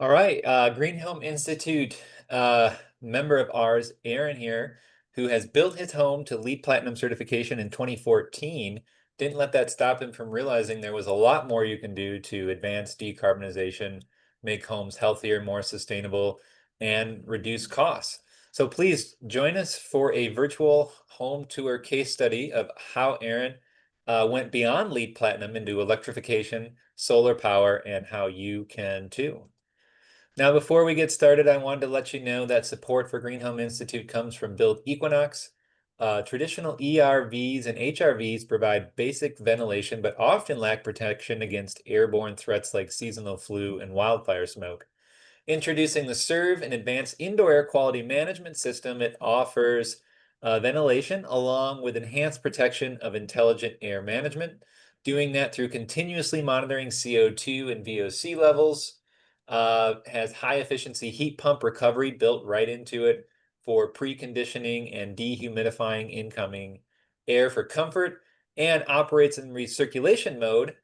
All right, Green Home Institute member of ours, Aaron here, who has built his home to LEED Platinum certification in 2014, didn't let that stop him from realizing there was a lot more you can do to advance decarbonization, make homes healthier, more sustainable, and reduce costs. So please join us for a virtual home tour case study of how Aaron went beyond LEED Platinum into electrification, solar power, and how you can too. Now, before we get started, I wanted to let you know that support for Green Home Institute comes from Build Equinox. Traditional ERVs and HRVs provide basic ventilation, but often lack protection against airborne threats like seasonal flu and wildfire smoke. Introducing the Serve, an advanced indoor air quality management system, it offers ventilation along with enhanced protection of intelligent air management. Doing that through continuously monitoring CO2 and VOC levels. Has high efficiency heat pump recovery built right into it for preconditioning and dehumidifying incoming air for comfort, and operates in recirculation mode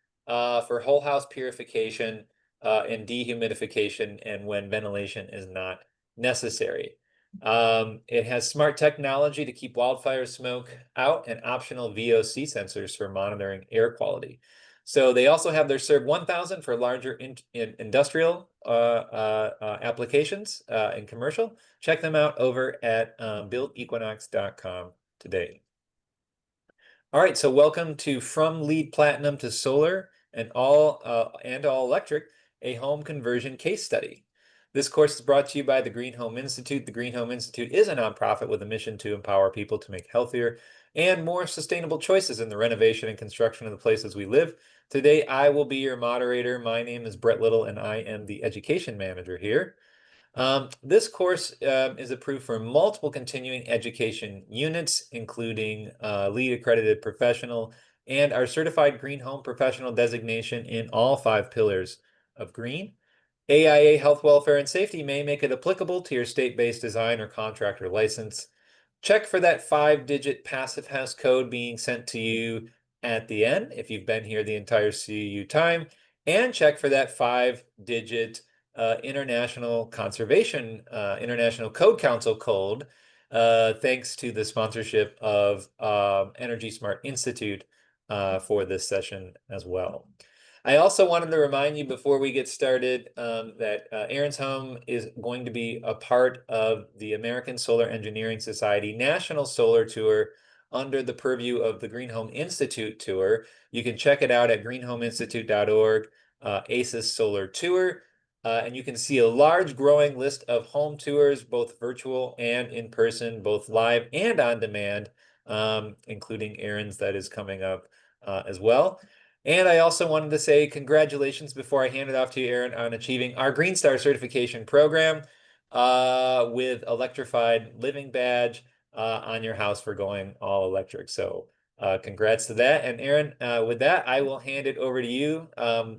for whole house purification and dehumidification and when ventilation is not necessary. It has smart technology to keep wildfire smoke out and optional VOC sensors for monitoring air quality. So they also have their Serve 1000 for larger industrial applications and commercial. Check them out over at buildequinox.com today. All right, so welcome to From LEED Platinum to Solar and all electric, a home conversion case study. This course is brought to you by the Green Home Institute. The Green Home Institute is a nonprofit with a mission to empower people to make healthier and more sustainable choices in the renovation and construction of the places we live. Today, I will be your moderator. My name is Brett Little, and I am the education manager here. This course is approved for multiple continuing education units, including LEED accredited professional and our certified green home professional designation in all 5 pillars of green. AIA Health, Welfare, and Safety may make it applicable to your state-based design or contractor license. Check for that 5-digit passive house code being sent to you at the end if you've been here the entire CU time, and check for that 5-digit International Conservation International Code Council code, thanks to the sponsorship of Energy Smart Institute for this session as well. I also wanted to remind you before we get started that Aaron's home is going to be a part of the American Solar Engineering Society National Solar Tour under the purview of the Green Home Institute Tour. You can check it out at greenhomeinstitute.org, ACES Solar Tour. And you can see a large growing list of home tours, both virtual and in person, both live and on demand, including Aaron's that is coming up as well. And I also wanted to say congratulations before I hand it off to you, Aaron, on achieving our Green Star certification program with electrified living badge on your house for going all electric. So congrats to that. And Aaron, with that, I will hand it over to you.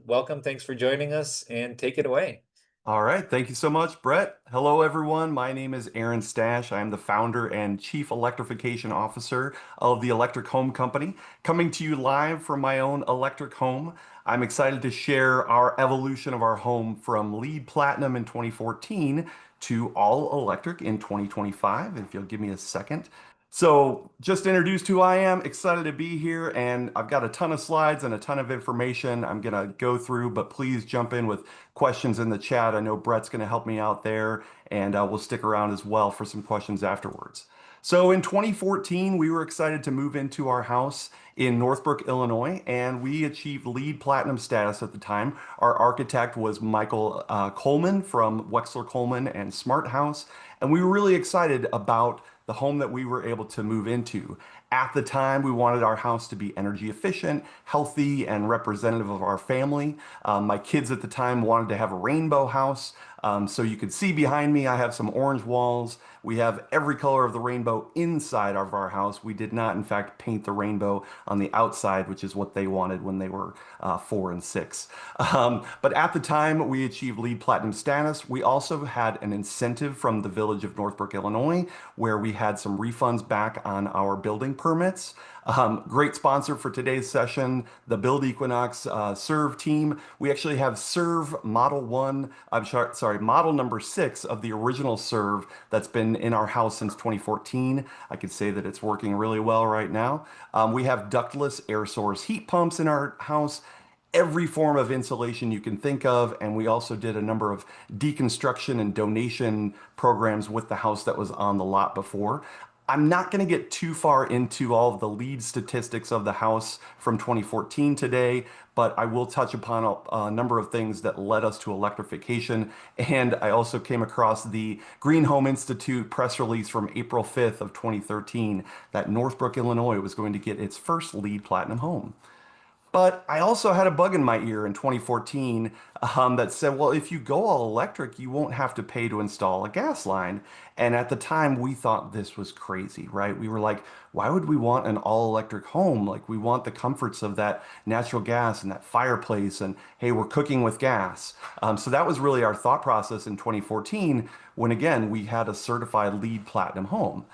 Welcome. Thanks for joining us, and take it away. All right, thank you so much, Brett. Hello, everyone. My name is Aaron Stash. I am the founder and chief electrification officer of the Electric Home Company, coming to you live from my own electric home. I'm excited to share our evolution of our home from LEED Platinum in 2014 to all electric in 2025. If you'll give me a second. So, just introduced who I am, excited to be here, and I've got a ton of slides and a ton of information I'm going to go through, but please jump in with questions in the chat. I know Brett's going to help me out there, and we'll stick around as well for some questions afterwards. So in 2014, we were excited to move into our house in Northbrook, Illinois, and we achieved LEED Platinum status at the time. Our architect was Michael Coleman from Wexler Coleman and Smart House, and we were really excited about the home that we were able to move into. At the time, we wanted our house to be energy efficient, healthy, and representative of our family. My kids at the time wanted to have a rainbow house. So you can see behind me, I have some orange walls. We have every color of the rainbow inside of our house. We did not, in fact, paint the rainbow on the outside, which is what they wanted when they were 4 and 6. But at the time, we achieved LEED Platinum status. We also had an incentive from the village of Northbrook, Illinois, where we had some refunds back on our building permits. Great sponsor for today's session, the Build Equinox Serve team. We actually have Serve Model 1, sorry, model number 6 of the original Serve that's been in our house since 2014. I could say that it's working really well right now. We have ductless air source heat pumps in our house, every form of insulation you can think of. And we also did a number of deconstruction and donation programs with the house that was on the lot before. I'm not going to get too far into all of the LEED statistics of the house from 2014 today, but I will touch upon a number of things that led us to electrification. And I also came across the Green Home Institute press release from April 5th of 2013 that Northbrook, Illinois was going to get its first LEED Platinum home. But I also had a bug in my ear in 2014 that said, well, if you go all electric, you won't have to pay to install a gas line. And at the time, we thought this was crazy, right? We were like, why would we want an all electric home? Like, we want the comforts of that natural gas and that fireplace, and hey, we're cooking with gas. So that was really our thought process in 2014 when, again, we had a certified LEED Platinum home.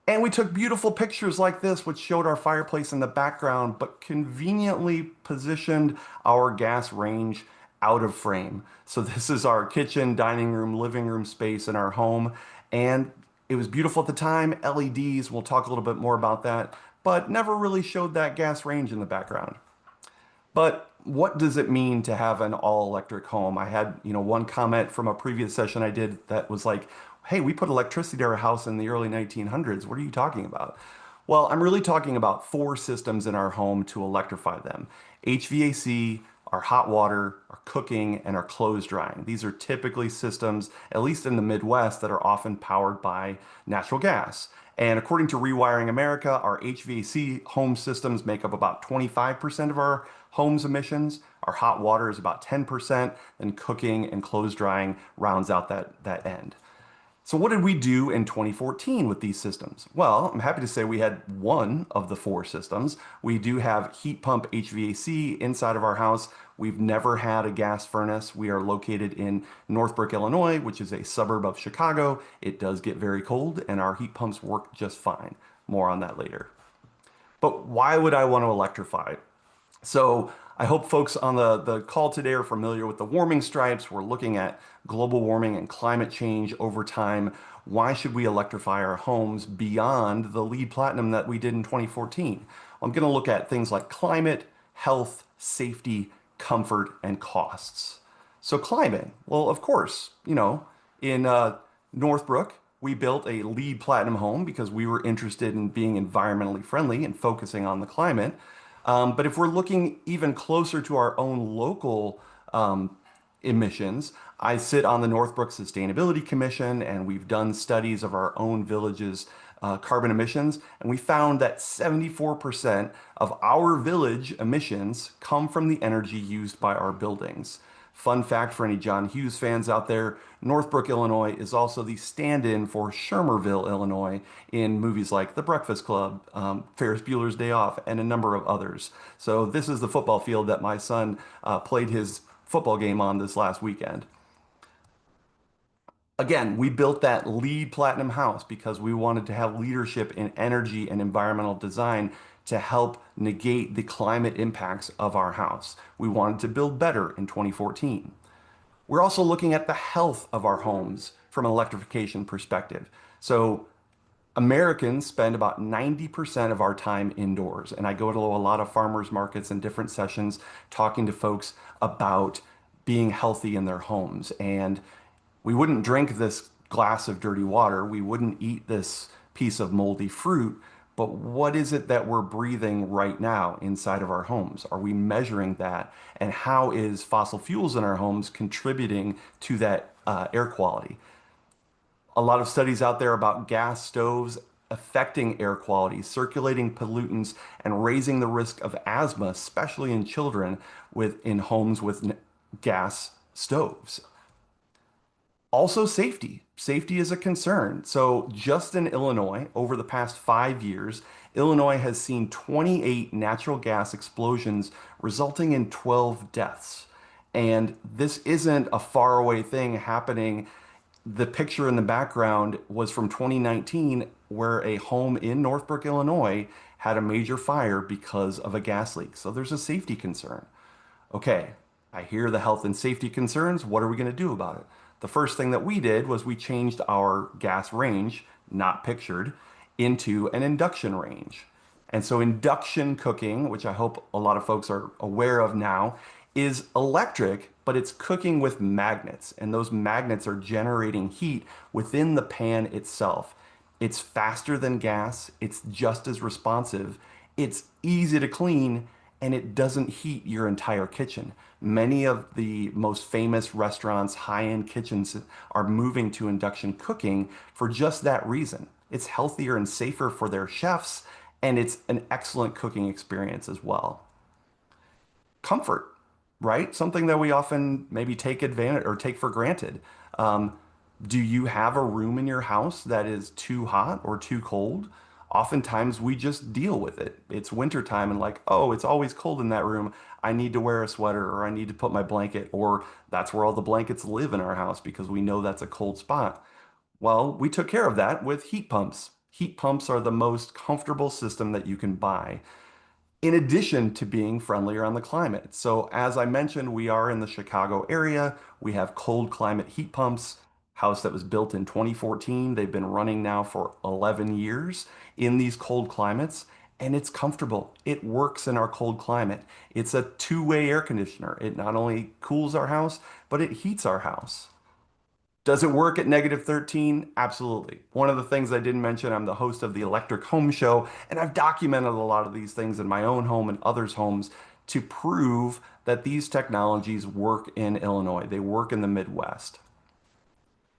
And we took beautiful pictures like this, which showed our fireplace in the background, but conveniently positioned our gas range out of frame. So this is our kitchen, dining room, living room space in our home. And it was beautiful at the time. LEDs, we'll talk a little bit more about that, but never really showed that gas range in the background. But what does it mean to have an all-electric home? I had, one comment from a previous session I did that was like, hey, we put electricity to our house in the early 1900s. What are you talking about? Well, I'm really talking about 4 systems in our home to electrify them: HVAC, our hot water, our cooking, and our clothes drying. These are typically systems, at least in the Midwest, that are often powered by natural gas. And according to Rewiring America, our HVAC home systems make up about 25% of our home's emissions. Our hot water is about 10%, and cooking and clothes drying rounds out that end. So what did we do in 2014 with these systems? Well, I'm happy to say we had one of the 4 systems. We do have heat pump HVAC inside of our house. We've never had a gas furnace. We are located in Northbrook, Illinois, which is a suburb of Chicago. It does get very cold, and our heat pumps work just fine. More on that later. But why would I want to electrify? So I hope folks on the call today are familiar with the warming stripes. We're looking at global warming and climate change over time. Why should we electrify our homes beyond the LEED Platinum that we did in 2014? I'm going to look at things like climate, health, safety, comfort, and costs. So climate, well, of course, in Northbrook, we built a LEED Platinum home because we were interested in being environmentally friendly and focusing on the climate. But if we're looking even closer to our own local emissions, I sit on the Northbrook Sustainability Commission, and we've done studies of our own village's carbon emissions, and we found that 74% of our village emissions come from the energy used by our buildings. Fun fact for any John Hughes fans out there, Northbrook, Illinois is also the stand-in for Shermerville, Illinois in movies like The Breakfast Club, Ferris Bueller's Day Off, and a number of others. So this is the football field that my son played his football game on this last weekend. Again, we built that LEED Platinum house because we wanted to have leadership in energy and environmental design to help negate the climate impacts of our house. We wanted to build better in 2014. We're also looking at the health of our homes from an electrification perspective. So Americans spend about 90% of our time indoors, and I go to a lot of farmers markets and different sessions talking to folks about being healthy in their homes. And we wouldn't drink this glass of dirty water. We wouldn't eat this piece of moldy fruit. But what is it that we're breathing right now inside of our homes? Are we measuring that? And how is fossil fuels in our homes contributing to that air quality? A lot of studies out there about gas stoves affecting air quality, circulating pollutants, and raising the risk of asthma, especially in children in homes with gas stoves. Also, safety. Safety is a concern. So just in Illinois, over the past 5 years, Illinois has seen 28 natural gas explosions, resulting in 12 deaths. And this isn't a faraway thing happening. The picture in the background was from 2019 where a home in Northbrook, Illinois had a major fire because of a gas leak. So there's a safety concern. Okay, I hear the health and safety concerns. What are we going to do about it? The first thing that we did was we changed our gas range, not pictured, into an induction range. And so induction cooking, which I hope a lot of folks are aware of now, is electric, but it's cooking with magnets. And those magnets are generating heat within the pan itself. It's faster than gas, it's just as responsive, it's easy to clean, and it doesn't heat your entire kitchen. Many of the most famous restaurants, high-end kitchens, are moving to induction cooking for just that reason. It's healthier and safer for their chefs, and it's an excellent cooking experience as well. Comfort, right? Something that we often maybe take advantage or take for granted. Um, do you have a room in your house that is too hot or too cold? Oftentimes we just deal with it. It's wintertime and like, oh, it's always cold in that room. I need to wear a sweater or I need to put my blanket, or that's where all the blankets live in our house because we know that's a cold spot. Well, we took care of that with heat pumps. Heat pumps are the most comfortable system that you can buy, in addition to being friendlier on the climate. So as I mentioned, we are in the Chicago area. We have cold climate heat pumps, house that was built in 2014. They've been running now for 11 years in these cold climates, and it's comfortable. It works in our cold climate. It's a two-way air conditioner. It not only cools our house, but it heats our house. Does it work at -13? Absolutely. One of the things I didn't mention, I'm the host of the Electric Home Show, and I've documented a lot of these things in my own home and others' homes to prove that these technologies work in Illinois. They work in the Midwest.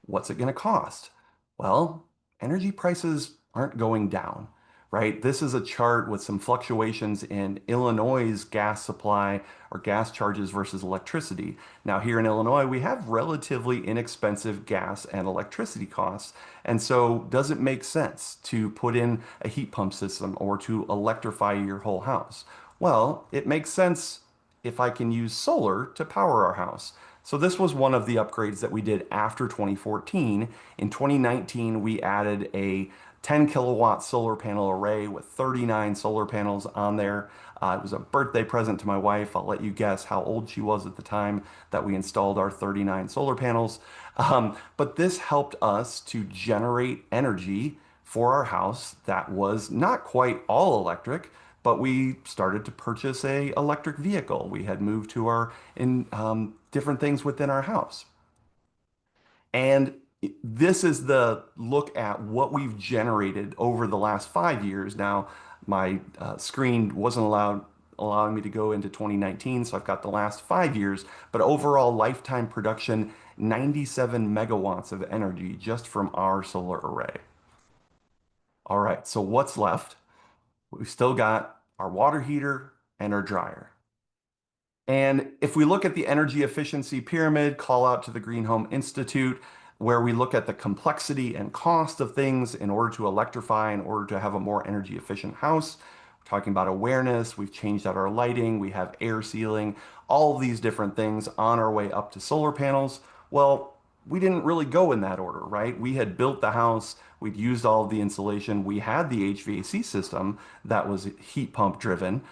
What's it going to cost? Well, energy prices aren't going down, right? This is a chart with some fluctuations in Illinois' gas supply or gas charges versus electricity. Now, here in Illinois, we have relatively inexpensive gas and electricity costs. And so, does it make sense to put in a heat pump system or to electrify your whole house? Well, it makes sense if I can use solar to power our house. So this was one of the upgrades that we did after 2014. In 2019, we added a 10 kilowatt solar panel array with 39 solar panels on there. It was a birthday present to my wife. I'll let you guess how old she was at the time that we installed our 39 solar panels. But this helped us to generate energy for our house that was not quite all electric, but we started to purchase a electric vehicle. We had moved to our in different things within our house. And this is the look at what we've generated over the last 5 years. Now, my screen wasn't allowing me to go into 2019, so I've got the last 5 years. But overall lifetime production, 97 megawatts of energy just from our solar array. All right, so what's left? We've still got our water heater and our dryer. And if we look at the energy efficiency pyramid, call out to the Green Home Institute, where we look at the complexity and cost of things in order to electrify, in order to have a more energy efficient house. We're talking about awareness. We've changed out our lighting. We have air sealing, all of these different things on our way up to solar panels. Well, we didn't really go in that order, right? We had built the house. We'd used all of the insulation. We had the HVAC system that was heat pump driven.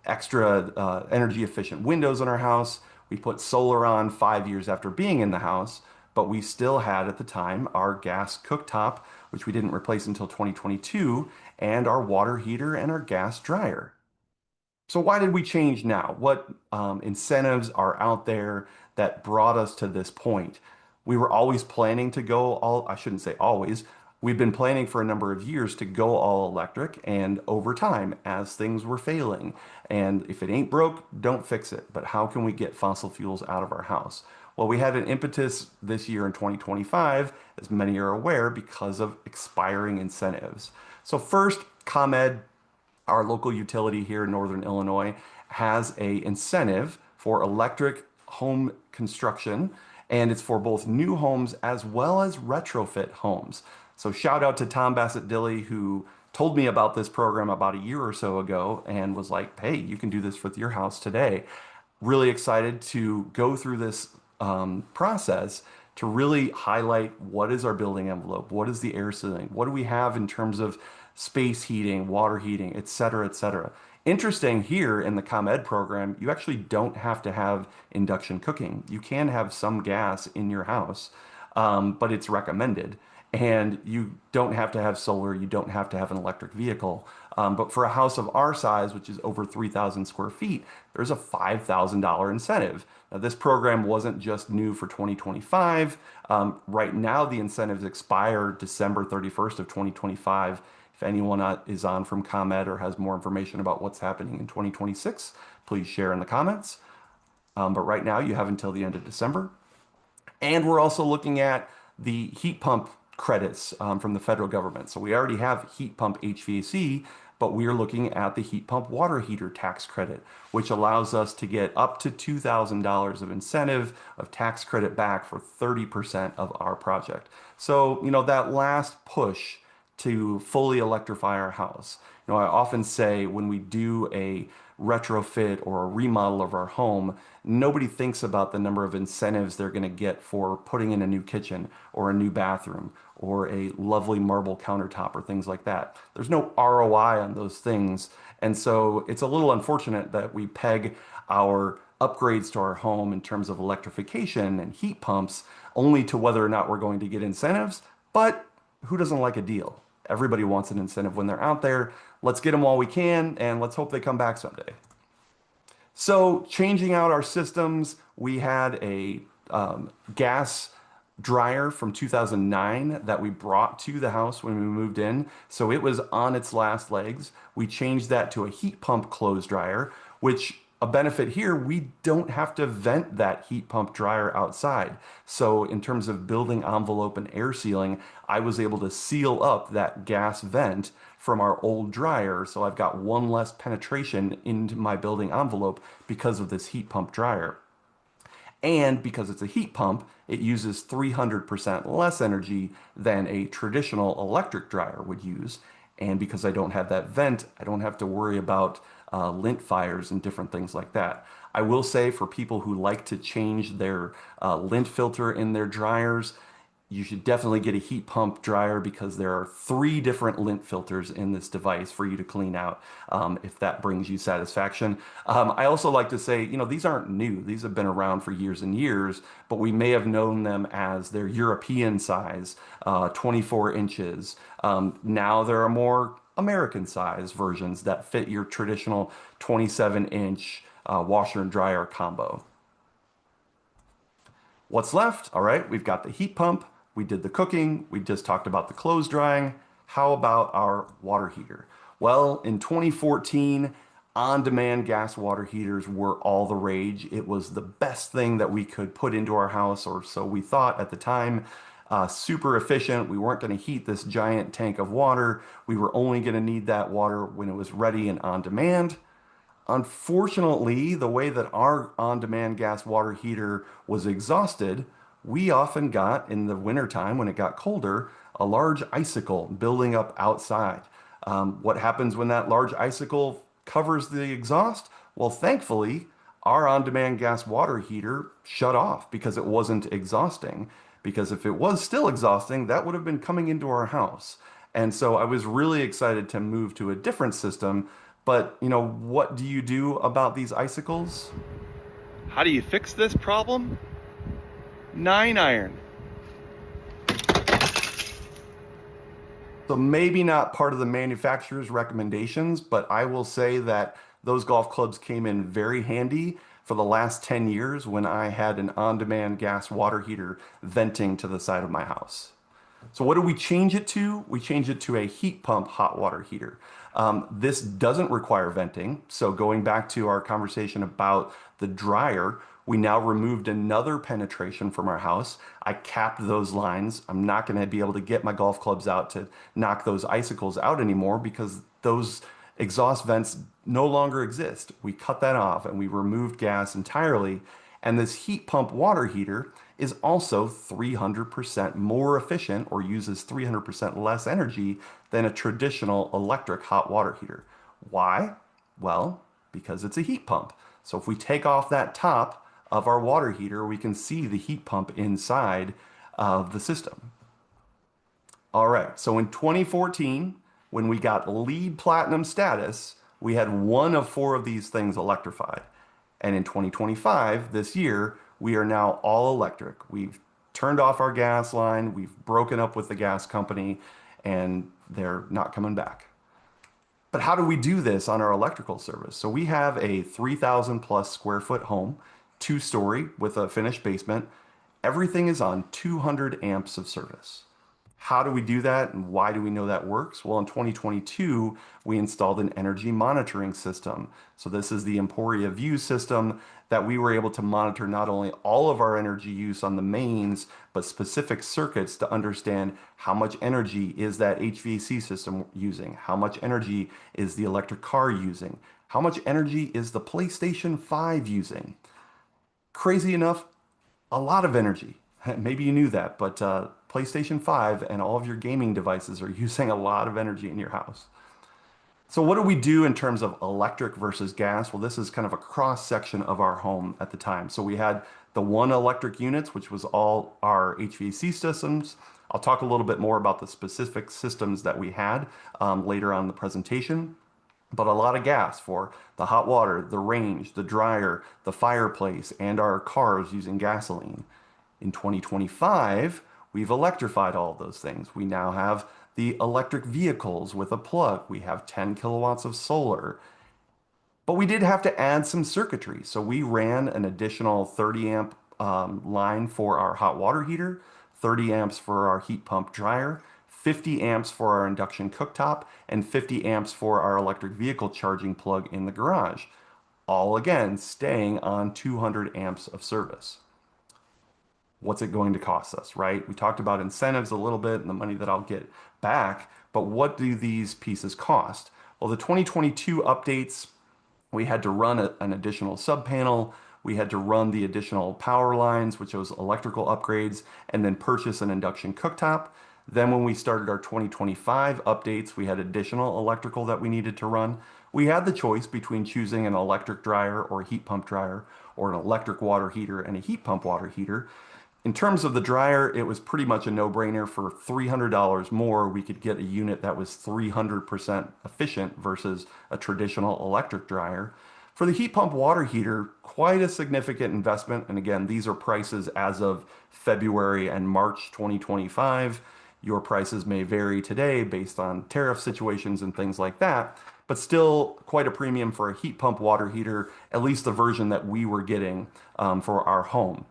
Extra energy efficient windows in our house. We put solar on 5 years after being in the house, but we still had at the time our gas cooktop, which we didn't replace until 2022, and our water heater and our gas dryer. So why did we change now? What incentives are out there that brought us to this point? We were always planning to go all, I shouldn't say always, we've been planning for a number of years to go all electric, and over time, as things were failing, and if it ain't broke, don't fix it. But how can we get fossil fuels out of our house? Well, we had an impetus this year in 2025, as many are aware, because of expiring incentives. So first, ComEd, our local utility here in Northern Illinois, has a incentive for electric home construction, and it's for both new homes as well as retrofit homes. So shout out to Tom Bassett-Dilley, who told me about this program about a year or so ago and was like, hey, you can do this with your house today. Really excited to go through this process to really highlight what is our building envelope, what is the air sealing, what do we have in terms of space heating, water heating, et cetera, et cetera. Interesting here in the ComEd program, you actually don't have to have induction cooking. You can have some gas in your house, but it's recommended. And you don't have to have solar, you don't have to have an electric vehicle. But for a house of our size, which is over 3,000 square feet, there's a $5,000 incentive. Now, this program wasn't just new for 2025. Right now, the incentives expire December 31st of 2025. If anyone is on from ComEd or has more information about what's happening in 2026, please share in the comments. But right now, you have until the end of December. And we're also looking at the heat pump credits from the federal government. So we already have heat pump HVAC, but we are looking at the heat pump water heater tax credit, which allows us to get up to $2,000 of incentive of tax credit back for 30% of our project. So, that last push to fully electrify our house. I often say when we do a retrofit or a remodel of our home, nobody thinks about the number of incentives they're going to get for putting in a new kitchen or a new bathroom or a lovely marble countertop or things like that. There's no ROI on those things. And so it's a little unfortunate that we peg our upgrades to our home in terms of electrification and heat pumps only to whether or not we're going to get incentives. But who doesn't like a deal? Everybody wants an incentive when they're out there. Let's get them while we can, and let's hope they come back someday. So changing out our systems, we had a gas dryer from 2009 that we brought to the house when we moved in. So it was on its last legs. We changed that to a heat pump clothes dryer, which a benefit here, we don't have to vent that heat pump dryer outside. So in terms of building envelope and air sealing, I was able to seal up that gas vent from our old dryer. So I've got one less penetration into my building envelope because of this heat pump dryer. And because it's a heat pump, it uses 300% less energy than a traditional electric dryer would use. And because I don't have that vent, I don't have to worry about lint fires and different things like that. I will say for people who like to change their lint filter in their dryers, you should definitely get a heat pump dryer because there are 3 different lint filters in this device for you to clean out if that brings you satisfaction. I also like to say, these aren't new. These have been around for years and years, but we may have known them as their European size, 24 inches. Now there are more American size versions that fit your traditional 27-inch washer and dryer combo. What's left? All right, we've got the heat pump. We did the cooking. We just talked about the clothes drying. How about our water heater? Well, in 2014, on-demand gas water heaters were all the rage. It was the best thing that we could put into our house, or so we thought at the time. Super efficient. We weren't going to heat this giant tank of water. We were only going to need that water when it was ready and on demand. Unfortunately, the way that our on-demand gas water heater was exhausted, we often got in the wintertime when it got colder, a large icicle building up outside. What happens when that large icicle covers the exhaust? Well, thankfully, our on-demand gas water heater shut off because it wasn't exhausting. Because if it was still exhausting, that would have been coming into our house. And so I was really excited to move to a different system. But, what do you do about these icicles? How do you fix this problem? 9-iron. So maybe not part of the manufacturer's recommendations, but I will say that those golf clubs came in very handy for the last 10 years when I had an on-demand gas water heater venting to the side of my house. So what do we change it to? We change it to a heat pump hot water heater. This doesn't require venting. So going back to our conversation about the dryer, we now removed another penetration from our house. I capped those lines. I'm not going to be able to get my golf clubs out to knock those icicles out anymore because those exhaust vents no longer exist. We cut that off and we removed gas entirely. And this heat pump water heater is also 300% more efficient or uses 300% less energy than a traditional electric hot water heater. Why? Well, because it's a heat pump. So if we take off that top of our water heater, we can see the heat pump inside of the system. All right, so in 2014, when we got LEED Platinum status, we had one of four of these things electrified. And in 2025, this year, we are now all electric. We've turned off our gas line, we've broken up with the gas company, and they're not coming back. But how do we do this on our electrical service? So we have a 3,000 plus square foot home, 2-story with a finished basement. Everything is on 200 amps of service. How do we do that and why do we know that works? Well, in 2022, we installed an energy monitoring system. So this is the Emporia View system that we were able to monitor not only all of our energy use on the mains, but specific circuits to understand how much energy is that HVAC system using, how much energy is the electric car using, how much energy is the PlayStation 5 using. Crazy enough, a lot of energy. Maybe you knew that, but PlayStation 5 and all of your gaming devices are using a lot of energy in your house. So what do we do in terms of electric versus gas? Well, this is kind of a cross section of our home at the time. So we had the one electric units, which was all our HVAC systems. I'll talk a little bit more about the specific systems that we had later on in the presentation. But a lot of gas for the hot water, the range, the dryer, the fireplace, and our cars using gasoline. In 2025, we've electrified all those things. We now have the electric vehicles with a plug. We have 10 kilowatts of solar. But we did have to add some circuitry. So we ran an additional 30 amp line for our hot water heater, 30 amps for our heat pump dryer, 50 amps for our induction cooktop, and 50 amps for our electric vehicle charging plug in the garage. All again, staying on 200 amps of service. What's it going to cost us, right? We talked about incentives a little bit and the money that I'll get back, but what do these pieces cost? Well, the 2022 updates, we had to run an additional sub panel. We had to run the additional power lines, which was electrical upgrades, and then purchase an induction cooktop. Then when we started our 2025 updates, we had additional electrical that we needed to run. We had the choice between choosing an electric dryer or a heat pump dryer, or an electric water heater and a heat pump water heater. In terms of the dryer, it was pretty much a no-brainer. For $300 more, we could get a unit that was 300% efficient versus a traditional electric dryer. For the heat pump water heater, quite a significant investment. And again, these are prices as of February and March 2025. Your prices may vary today based on tariff situations and things like that, but still quite a premium for a heat pump water heater, at least the version that we were getting for our home.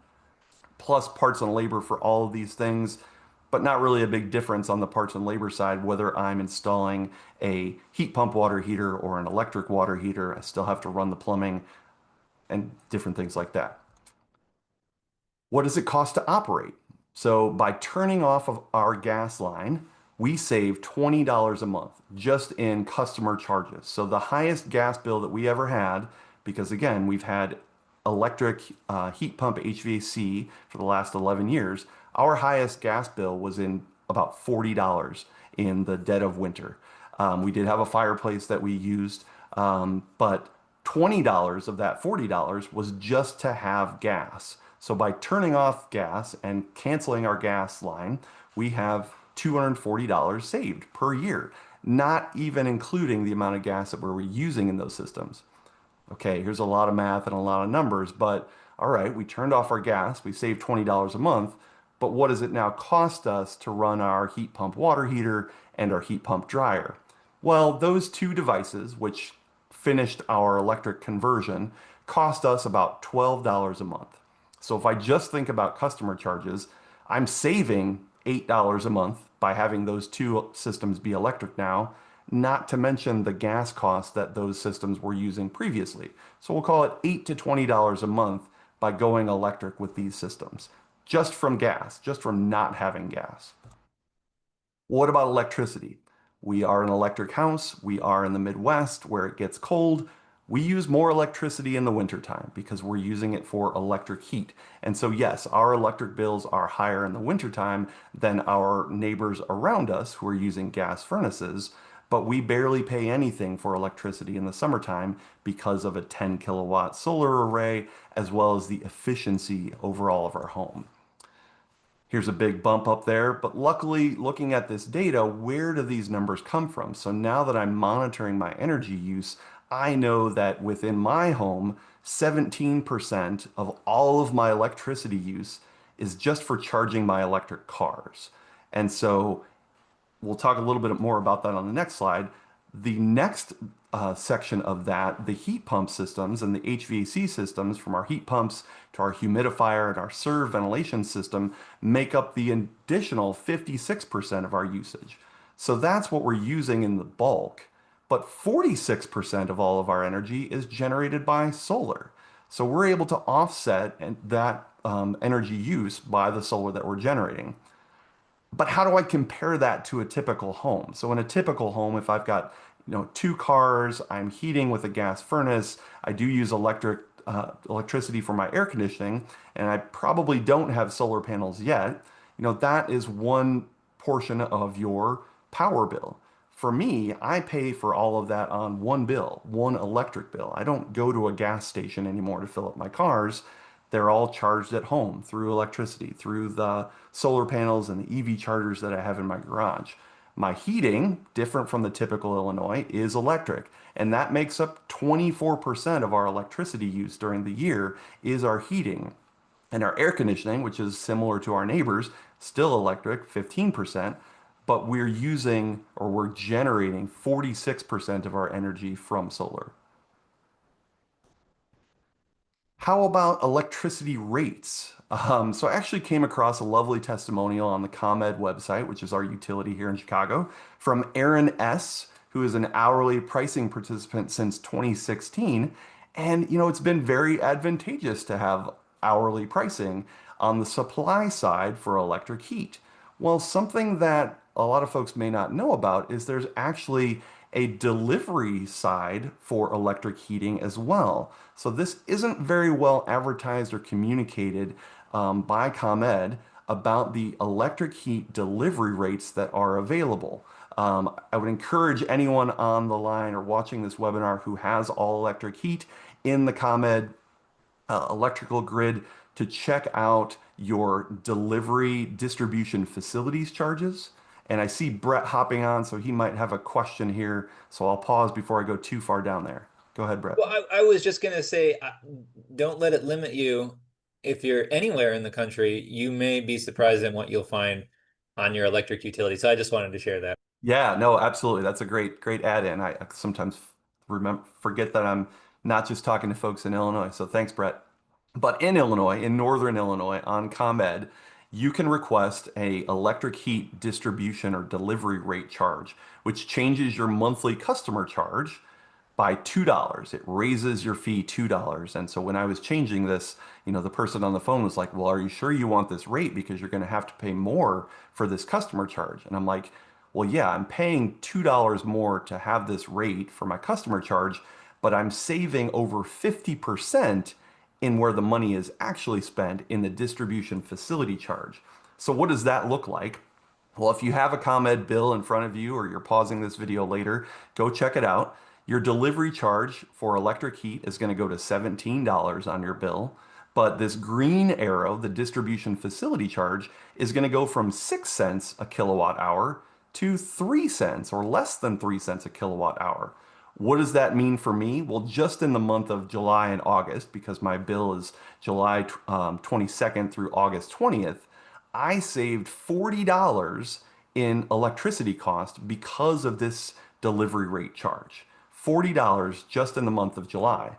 Plus parts and labor for all of these things, but not really a big difference on the parts and labor side, whether I'm installing a heat pump water heater or an electric water heater. I still have to run the plumbing and different things like that. What does it cost to operate? So by turning off of our gas line, we save $20 a month just in customer charges. So the highest gas bill that we ever had, because again, we've had electric heat pump HVAC for the last 11 years, our highest gas bill was in about $40 in the dead of winter. We did have a fireplace that we used, but $20 of that $40 was just to have gas. So by turning off gas and canceling our gas line, we have $240 saved per year, not even including the amount of gas that we're using in those systems. Okay, here's a lot of math and a lot of numbers, but all right, we turned off our gas, we saved $20 a month, but what does it now cost us to run our heat pump water heater and our heat pump dryer? Well, those two devices, which finished our electric conversion, cost us about $12 a month. So if I just think about customer charges, I'm saving $8 a month by having those two systems be electric now, not to mention the gas costs that those systems were using previously. So we'll call it $8 to $20 a month by going electric with these systems, just from gas, just from not having gas. What about electricity? We are an electric house. We are in the Midwest where it gets cold. We use more electricity in the wintertime because we're using it for electric heat. And so yes, our electric bills are higher in the wintertime than our neighbors around us who are using gas furnaces. but we barely pay anything for electricity in the summertime because of a 10 kilowatt solar array, as well as the efficiency overall of our home. Here's a big bump up there, but luckily, looking at this data, where do these numbers come from? So now that I'm monitoring my energy use, I know that within my home, 17% of all of my electricity use is just for charging my electric cars. And so we'll talk a little bit more about that on the next slide. The next section of that, the heat pump systems and the HVAC systems, from our heat pumps to our humidifier and our serve ventilation system, make up the additional 56% of our usage. So that's what we're using in the bulk. But 46% of all of our energy is generated by solar. So we're able to offset that energy use by the solar that we're generating. But how do I compare that to a typical home? So in a typical home, if I've got, two cars, I'm heating with a gas furnace, I do use electricity for my air conditioning, and I probably don't have solar panels yet, that is one portion of your power bill. For me, I pay for all of that on one bill, one electric bill. I don't go to a gas station anymore to fill up my cars. They're all charged at home through electricity, through the solar panels and the EV chargers that I have in my garage. My heating, different from the typical Illinois, is electric, and that makes up 24% of our electricity use during the year is our heating. And our air conditioning, which is similar to our neighbors, still electric, 15%, but we're generating 46% of our energy from solar. How about electricity rates? So I actually came across a lovely testimonial on the ComEd website, which is our utility here in Chicago, from Aaron S., who is an hourly pricing participant since 2016. And, it's been very advantageous to have hourly pricing on the supply side for electric heat. Well, something that a lot of folks may not know about is there's actually a delivery side for electric heating as well. So this isn't very well advertised or communicated by ComEd about the electric heat delivery rates that are available. I would encourage anyone on the line or watching this webinar who has all electric heat in the ComEd electrical grid to check out your delivery distribution facilities charges. And I see Brett hopping on, so he might have a question here. So I'll pause before I go too far down there. Go ahead, Brett. Well, I was just going to say, don't let it limit you. If you're anywhere in the country, you may be surprised at what you'll find on your electric utility. So I just wanted to share that. Yeah, no, absolutely. That's a great add-in. I sometimes forget that I'm not just talking to folks in Illinois. So thanks, Brett. But in Illinois, in Northern Illinois, on ComEd, you can request a electric heat distribution or delivery rate charge, which changes your monthly customer charge by $2. It raises your fee $2. And so when I was changing this, the person on the phone was like, well, are you sure you want this rate? Because you're going to have to pay more for this customer charge. And I'm like, well, yeah, I'm paying $2 more to have this rate for my customer charge, but I'm saving over 50% in where the money is actually spent in the distribution facility charge. So what does that look like? Well, if you have a ComEd bill in front of you or you're pausing this video later, go check it out. Your delivery charge for electric heat is going to go to $17 on your bill, but this green arrow, the distribution facility charge, is going to go from 6 cents a kilowatt hour to 3 cents or less than 3 cents a kilowatt hour. What does that mean for me? Well, just in the month of July and August, because my bill is July 22nd through August 20th, I saved $40 in electricity cost because of this delivery rate charge. $40 just in the month of July.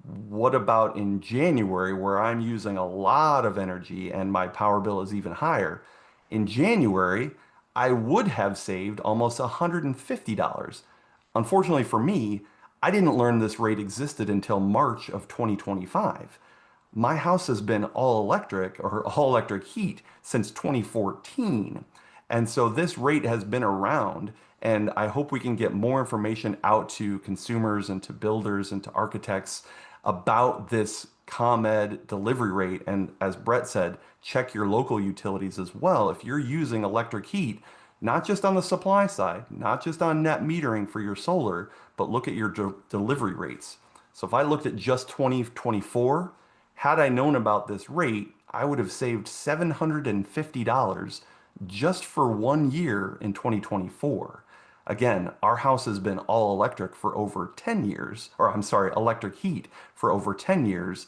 What about in January, where I'm using a lot of energy and my power bill is even higher? In January, I would have saved almost $150. Unfortunately for me, I didn't learn this rate existed until March of 2025. My house has been all electric or all electric heat since 2014. And so this rate has been around, and I hope we can get more information out to consumers and to builders and to architects about this ComEd delivery rate. And as Brett said, check your local utilities as well. If you're using electric heat not just on the supply side, not just on net metering for your solar, but look at your delivery rates. So if I looked at just 2024, had I known about this rate, I would have saved $750 just for 1 year in 2024. Again, our house has been all electric for over 10 years, or I'm sorry, electric heat for over 10 years.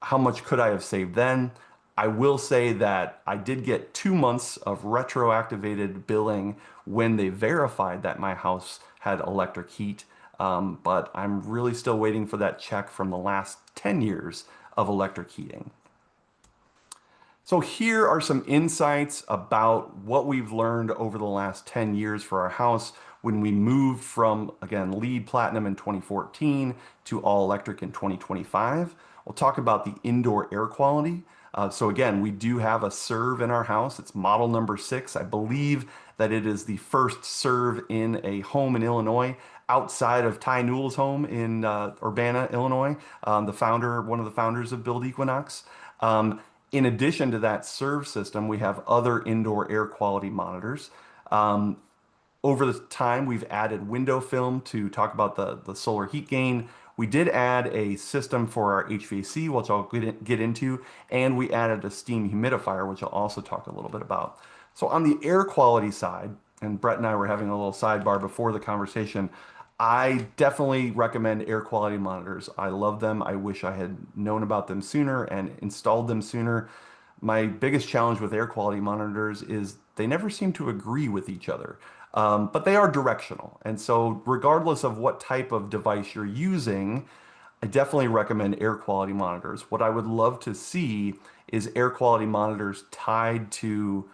How much could I have saved then? I will say that I did get 2 months of retroactivated billing when they verified that my house had electric heat. But I'm really still waiting for that check from the last 10 years of electric heating. So here are some insights about what we've learned over the last 10 years for our house when we moved from, again, LEED Platinum in 2014 to all electric in 2025. We'll talk about the indoor air quality. So again, we do have a serve in our house. It's model number 6. I believe that it is the first serve in a home in Illinois outside of Ty Newell's home in Urbana, Illinois, one of the founders of Build Equinox. In addition to that serve system, we have other indoor air quality monitors. Over the time, we've added window film to talk about the solar heat gain. We did add a system for our HVAC, which I'll get into, and we added a steam humidifier, which I'll also talk a little bit about. So on the air quality side, and Brett and I were having a little sidebar before the conversation, I definitely recommend air quality monitors. I love them. I wish I had known about them sooner and installed them sooner. My biggest challenge with air quality monitors is they never seem to agree with each other, but they are directional. And so regardless of what type of device you're using, I definitely recommend air quality monitors. What I would love to see is air quality monitors tied to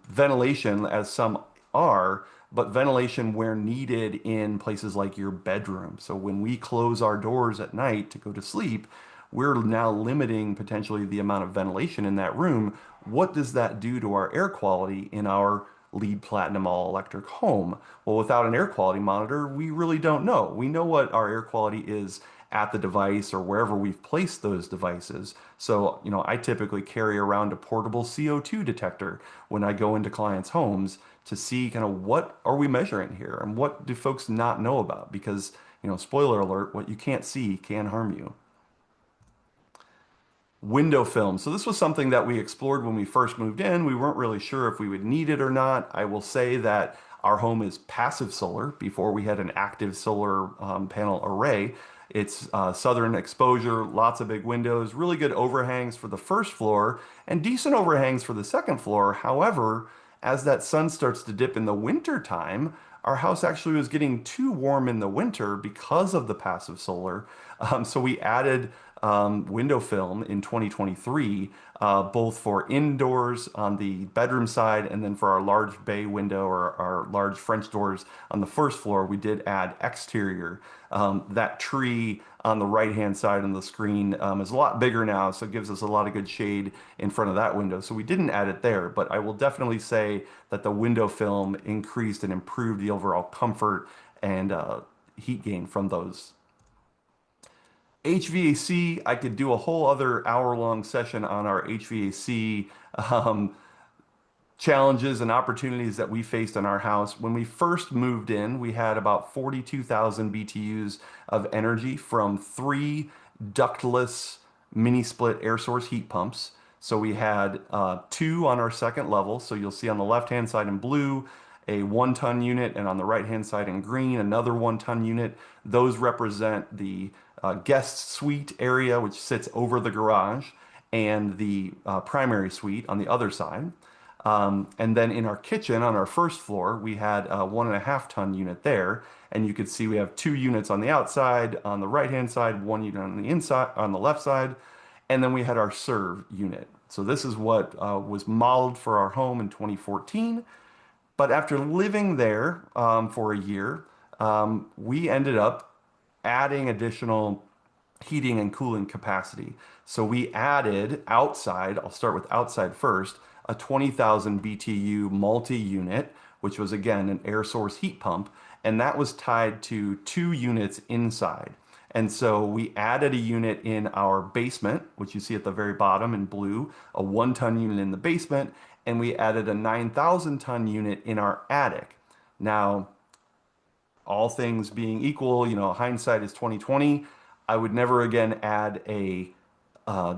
ventilation, as some are, but ventilation where needed in places like your bedroom. So when we close our doors at night to go to sleep, we're now limiting potentially the amount of ventilation in that room. What does that do to our air quality in our LEED Platinum all electric home? Well, without an air quality monitor, we really don't know. We know what our air quality is at the device or wherever we've placed those devices. So, I typically carry around a portable CO2 detector when I go into clients' homes to see kind of what are we measuring here and what do folks not know about, because, spoiler alert, what you can't see can harm you. Window film. So this was something that we explored when we first moved in. We weren't really sure if we would need it or not. I will say that our home is passive solar before we had an active solar panel array. It's southern exposure, lots of big windows, really good overhangs for the first floor, and decent overhangs for the second floor. However, as that sun starts to dip in the winter time, our house actually was getting too warm in the winter because of the passive solar. So we added window film in 2023, both for indoors on the bedroom side and then for our large bay window or our large French doors on the first floor, we did add exterior. That tree on the right-hand side on the screen is a lot bigger now, so it gives us a lot of good shade in front of that window. So we didn't add it there, but I will definitely say that the window film increased and improved the overall comfort and heat gain from those. HVAC, I could do a whole other hour-long session on our HVAC challenges and opportunities that we faced in our house. When we first moved in, we had about 42,000 BTUs of energy from 3 ductless mini split air source heat pumps. So we had 2 on our second level. So you'll see on the left-hand side in blue, a 1-ton unit, and on the right-hand side in green, another 1-ton unit. Those represent the guest suite area, which sits over the garage, and the primary suite on the other side. And then in our kitchen on our first floor, we had a 1.5-ton unit there. And you could see we have 2 units on the outside, on the right-hand side, 1 unit on the inside, on the left side. And then we had our serve unit. So this is what was modeled for our home in 2014. But after living there for a year, we ended up adding additional heating and cooling capacity. So we added outside, I'll start with outside first, a 20,000 BTU multi-unit, which was again an air source heat pump, and that was tied to 2 units inside. And so we added a unit in our basement, which you see at the very bottom in blue, a 1-ton unit in the basement, and we added a 9,000-ton unit in our attic. Now, all things being equal, hindsight is 2020. I would never again add a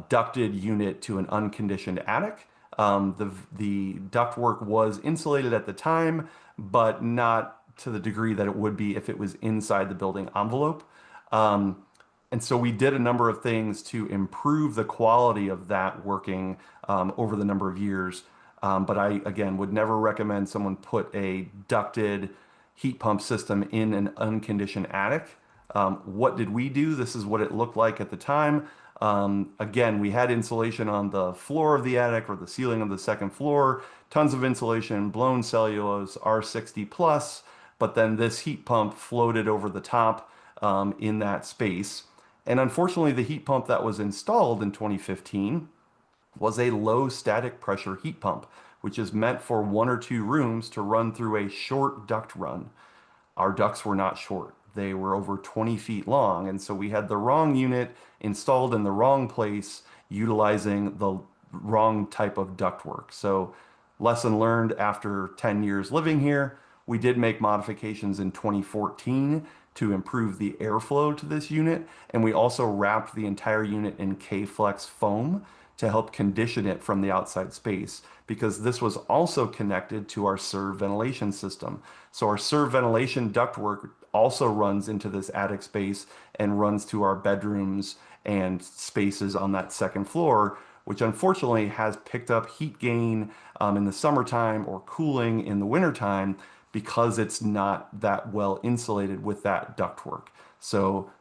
ducted unit to an unconditioned attic. The ductwork was insulated at the time, but not to the degree that it would be if it was inside the building envelope. Um, and so we did a number of things to improve the quality of that working over the number of years. But I, again, would never recommend someone put a ducted heat pump system in an unconditioned attic. What did we do? This is what it looked like at the time. Again, we had insulation on the floor of the attic or the ceiling of the second floor, tons of insulation, blown cellulose, R60 plus, but then this heat pump floated over the top in that space. And unfortunately, the heat pump that was installed in 2015 was a low static pressure heat pump, which is meant for 1 or 2 rooms to run through a short duct run. Our ducts were not short. They were over 20 feet long. And so we had the wrong unit installed in the wrong place, utilizing the wrong type of ductwork. So, lesson learned after 10 years living here, we did make modifications in 2014 to improve the airflow to this unit. And we also wrapped the entire unit in K-Flex foam to help condition it from the outside space, because this was also connected to our serve ventilation system. So our serve ventilation ductwork also runs into this attic space and runs to our bedrooms and spaces on that second floor, which unfortunately has picked up heat gain in the summertime or cooling in the wintertime because it's not that well insulated with that ductwork. So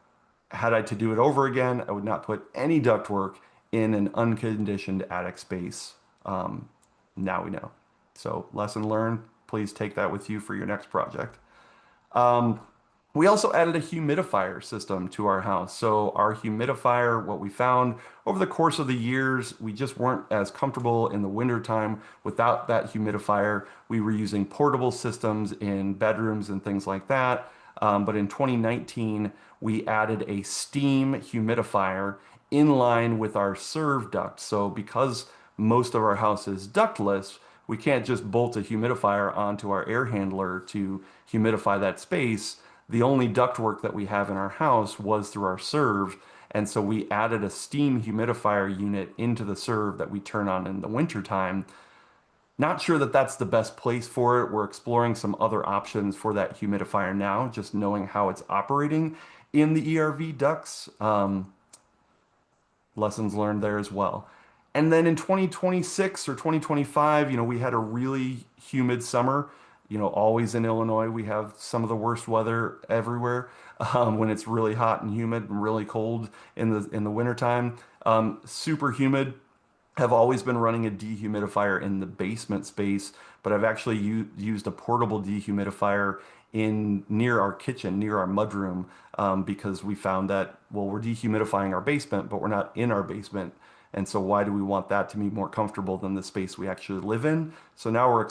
had I to do it over again, I would not put any ductwork in an unconditioned attic space. Now we know. So lesson learned, please take that with you for your next project. Um, we also added a humidifier system to our house. So our humidifier, what we found over the course of the years, we just weren't as comfortable in the wintertime without that humidifier. We were using portable systems in bedrooms and things like that. But in 2019, we added a steam humidifier in line with our serve duct. So because most of our house is ductless, we can't just bolt a humidifier onto our air handler to humidify that space. The only ductwork that we have in our house was through our serve. And so we added a steam humidifier unit into the serve that we turn on in the wintertime. Not sure that that's the best place for it. We're exploring some other options for that humidifier now, just knowing how it's operating in the ERV ducts. Lessons learned there as well. And then in 2026 or 2025, we had a really humid summer. Always in Illinois, we have some of the worst weather everywhere when it's really hot and humid and really cold in the wintertime. Super humid. Have always been running a dehumidifier in the basement space, but I've actually used a portable dehumidifier in near our kitchen, near our mudroom, because we found that, well, we're dehumidifying our basement, but we're not in our basement. And so why do we want that to be more comfortable than the space we actually live in? So now we're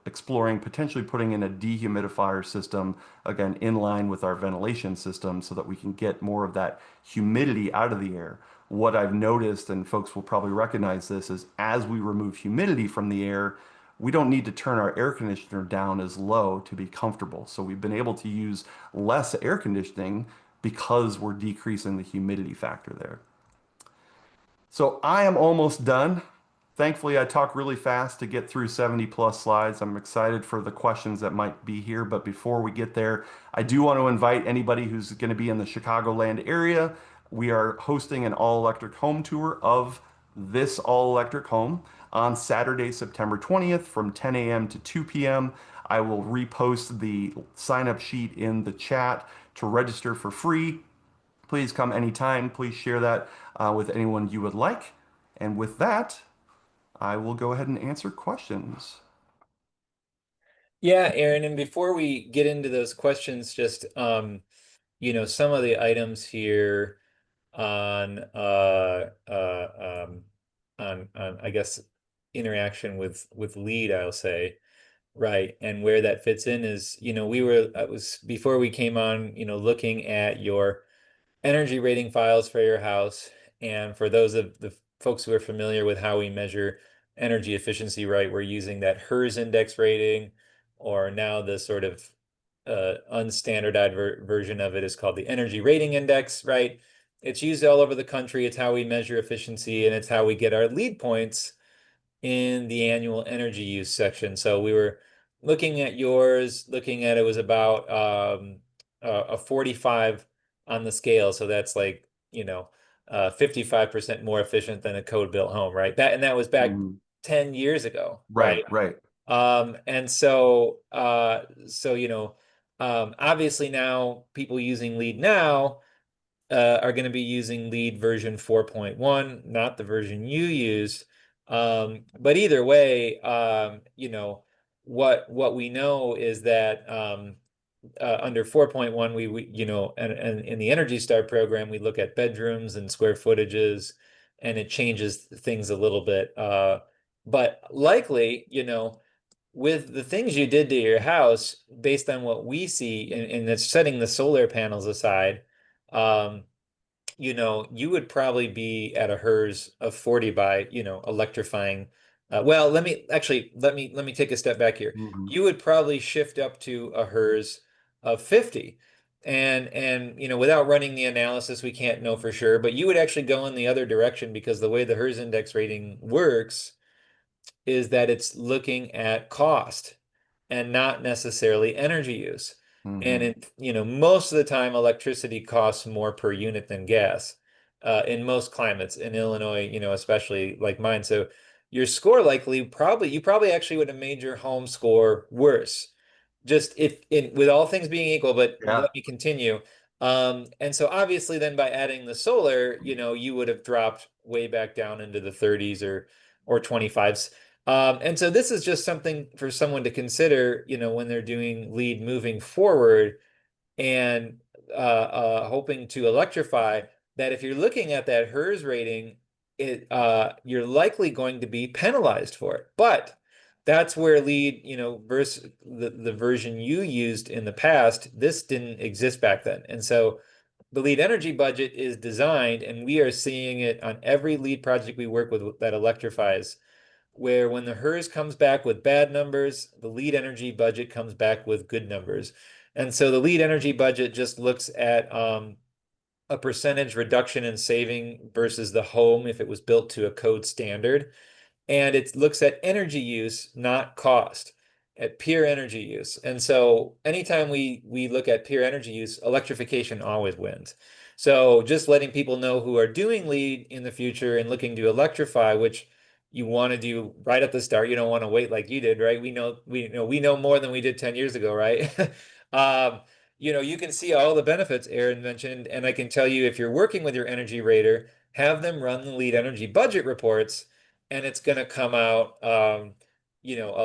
exploring potentially putting in a dehumidifier system, again, in line with our ventilation system so that we can get more of that humidity out of the air. What I've noticed, and folks will probably recognize this, is as we remove humidity from the air, we don't need to turn our air conditioner down as low to be comfortable. So we've been able to use less air conditioning because we're decreasing the humidity factor there. So I am almost done. Thankfully, I talk really fast to get through 70 plus slides. I'm excited for the questions that might be here. But before we get there, I do want to invite anybody who's going to be in the Chicagoland area. We are hosting an all-electric home tour of this all-electric home on Saturday, September 20th from 10 a.m. to 2 p.m. I will repost the sign-up sheet in the chat to register for free. Please come anytime. Please share that with anyone you would like. And with that, I will go ahead and answer questions. Yeah, Aaron, and before we get into those questions, just some of the items here on I guess interaction with LEED, I'll say, right, and where that fits in is, I was before we came on, looking at your energy rating files for your house. And for those of the folks who are familiar with how we measure energy efficiency, right, we're using that HERS index rating, or now the sort of unstandardized version of it is called the energy rating index, right? It's used all over the country. It's how we measure efficiency, and it's how we get our LEED points in the annual energy use section. So we were looking at yours, looking at it was about a 45 on the scale. So that's like, 55% more efficient than a code built home, right? That was back Mhm. 10 years ago, right? Right, right. And so obviously now people using LEED now are going to be using LEED version 4.1, not the version you used. But either way, what we know is that under 4.1, and in the Energy Star program, we look at bedrooms and square footages, and it changes things a little bit. But likely, with the things you did to your house, based on what we see, and it's setting the solar panels aside, um, you would probably be at a HERS of 40 by, electrifying. Well, let me take a step back here. Mhm. You would probably shift up to a HERS of 50. And without running the analysis, we can't know for sure, but you would actually go in the other direction because the way the HERS index rating works is that it's looking at cost and not necessarily energy use. And Mhm. most of the time, electricity costs more per unit than gas, in most climates, in Illinois, especially like mine. So your score you probably actually would have made your home score worse, just if in with all things being equal, but Yeah. let me continue. And so obviously then by adding the solar, you would have dropped way back down into the 30s or 25s. And so this is just something for someone to consider, when they're doing LEED moving forward and hoping to electrify, that if you're looking at that HERS rating, you're likely going to be penalized for it. But that's where LEED, versus the version you used in the past, this didn't exist back then. And so the LEED energy budget is designed, and we are seeing it on every LEED project we work with that electrifies, where when the HERS comes back with bad numbers, the LEED energy budget comes back with good numbers. And so the LEED energy budget just looks at a percentage reduction in saving versus the home if it was built to a code standard. And it looks at energy use, not cost, at pure energy use. And so anytime we look at pure energy use, electrification always wins. So just letting people know who are doing LEED in the future and looking to electrify, which you want to do right at the start. You don't want to wait like you did, right? We know more than we did 10 years ago, right? Um, you can see all the benefits Aaron mentioned, and I can tell you if you're working with your energy rater, have them run the LEED energy budget reports, and it's going to come out, a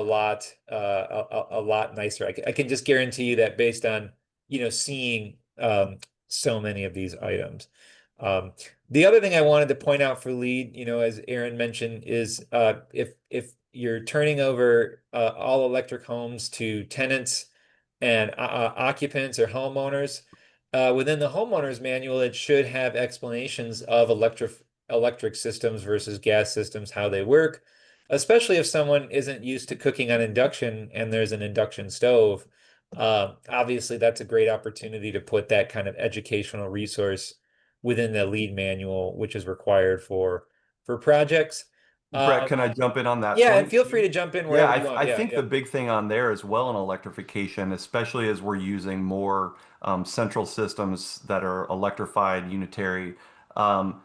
lot nicer. I can just guarantee you that based on, seeing so many of these items. Um, the other thing I wanted to point out for LEED, as Aaron mentioned, is if you're turning over all electric homes to tenants and occupants or homeowners, within the homeowner's manual, it should have explanations of electric systems versus gas systems, how they work, especially if someone isn't used to cooking on induction and there's an induction stove. Obviously, that's a great opportunity to put that kind of educational resource within the LEED manual, which is required for projects. Brett, Um, can I jump in on that yeah, and point feel free too? to jump in Yeah, wherever you want. I Yeah, think yeah. the big thing on there as well in electrification, especially as we're using more central systems that are electrified, unitary, um,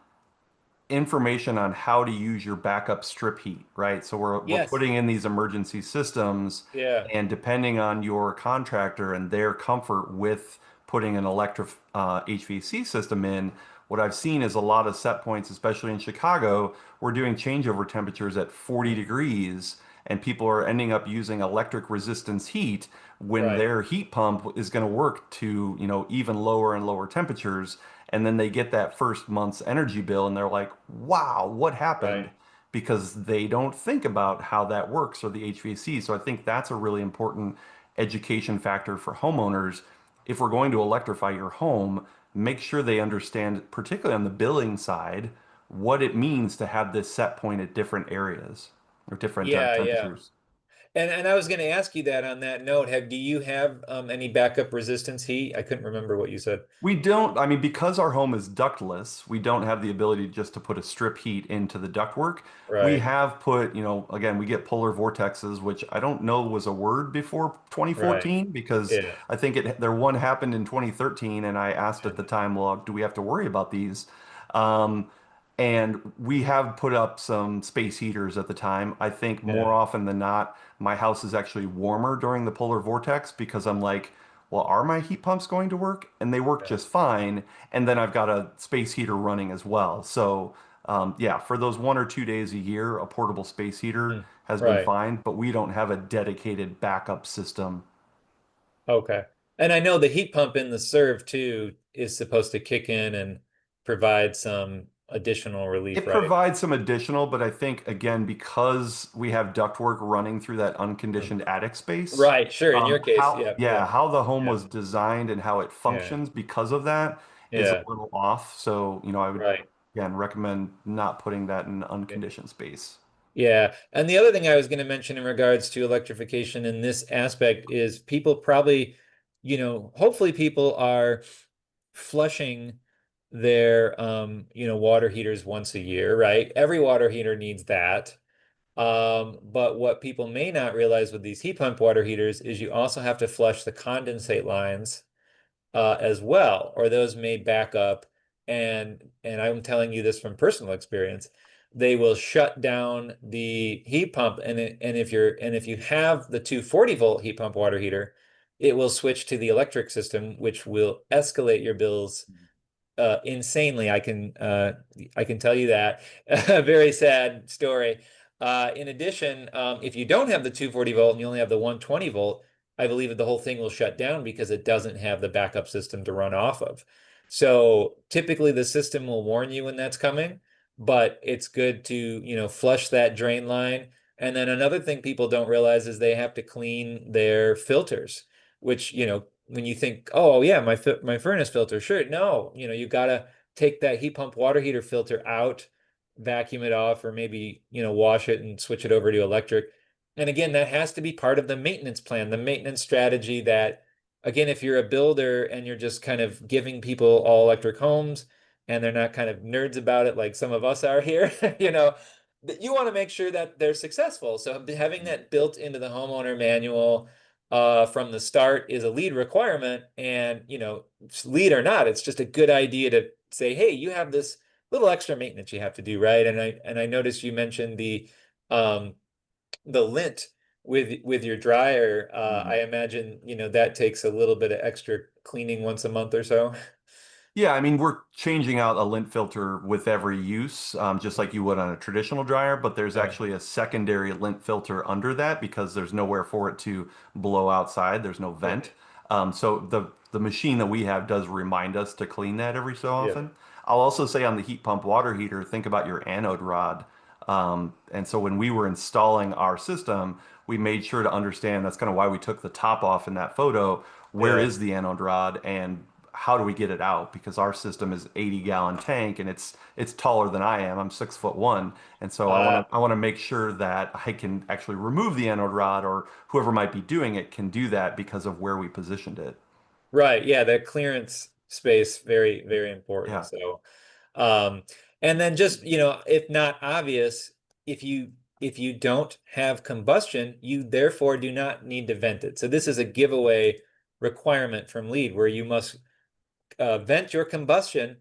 information on how to use your backup strip heat, right? So we're Yes. putting in these emergency systems, Yeah. and depending on your contractor and their comfort with putting an electric HVAC system in, what I've seen is a lot of set points, especially in Chicago, we're doing changeover temperatures at 40 degrees, and people are ending up using electric resistance heat when Right. their heat pump is going to work to, even lower and lower temperatures. And then they get that first month's energy bill and they're like, wow, what happened? Right. Because they don't think about how that works or the HVAC. So I think that's a really important education factor for homeowners. If we're going to electrify your home, make sure they understand, particularly on the billing side, what it means to have this set point at different areas or different Yeah, yeah. temperatures. And I was going to ask you that on that note, do you have any backup resistance heat? I couldn't remember what you said. We don't, I mean, because our home is ductless, we don't have the ability just to put a strip heat into the ductwork. We Right, have put, again, we get polar vortexes, which I don't know was a word before right. 2014 because Yeah, I think there one happened in 2013, and I asked yeah, at the time, well, do we have to worry about these? Um, and we have put up some space heaters at the time. I think yeah, more often than not, my house is actually warmer during the polar vortex because I'm like, well, are my heat pumps going to work? And they work yeah. just fine. And then I've got a space heater running as well. So, yeah, for those 1 or 2 days a year, a portable space heater Mm, has been right. fine, but we don't have a dedicated backup system. Okay. And I know the heat pump in the serve too is supposed to kick in and provide some additional relief, It right? provides some additional, but I think, again, because we have ductwork running through that Mm. unconditioned attic space, Right, sure. In your case, how, yeah, yeah, yeah, how the home yeah, was designed and how it yeah, functions because of that is a yeah, little off. So, I would, right. again, recommend not putting that in Yeah. unconditioned space. Yeah. And the other thing I was going to mention in regards to electrification in this aspect is people probably, hopefully people are flushing their water heaters once a year, right? Every water heater needs that. But what people may not realize with these heat pump water heaters is you also have to flush the condensate lines as well, or those may back up. And I'm telling you this from personal experience. They will shut down the heat pump, and if you have the 240-volt heat pump water heater, it will switch to the electric system, which will escalate your bills insanely. I can tell you that. A very sad story. In addition, if you don't have the 240 volt and you only have the 120 volt, I believe that the whole thing will shut down because it doesn't have the backup system to run off of. So typically the system will warn you when that's coming, but it's good to, flush that drain line. And then another thing people don't realize is they have to clean their filters, which, when you think, oh yeah, my furnace filter, sure. No, you gotta take that heat pump water heater filter out, vacuum it off, or maybe, wash it and switch it over to electric. And again, that has to be part of the maintenance plan, the maintenance strategy that, again, if you're a builder and you're just kind of giving people all electric homes and they're not kind of nerds about it like some of us are here, that you want to make sure that they're successful. So having that built into the homeowner manual from the start is a LEED requirement. And, LEED or not, it's just a good idea to say, hey, you have this little extra maintenance you have to do, right? And I noticed you mentioned um, the lint with your dryer. I imagine, that takes a little bit of extra cleaning once a month or so. Yeah, I mean, we're changing out a lint filter with every use, just like you would on a traditional dryer, but there's Yeah. actually a secondary lint filter under that because there's nowhere for it to blow outside. There's no vent. Right. So the machine that we have does remind us to clean that every so Yeah. often. I'll also say on the heat pump water heater, think about your anode rod. And so when we were installing our system, we made sure to understand that's kind of why we took the top off in that photo. Where Yeah. is the anode rod and how do we get it out? Because our system is 80-gallon tank and it's taller than I am. I'm 6'1", and so Uh, I want to make sure that I can actually remove the anode rod or whoever might be doing it can do that because of where we positioned it. right. Yeah. The clearance space, very, very important. Yeah. So, Um, and then just, if not obvious, if you if you don't have combustion, you therefore do not need to vent it. So this is a giveaway requirement from LEED where you must vent your combustion.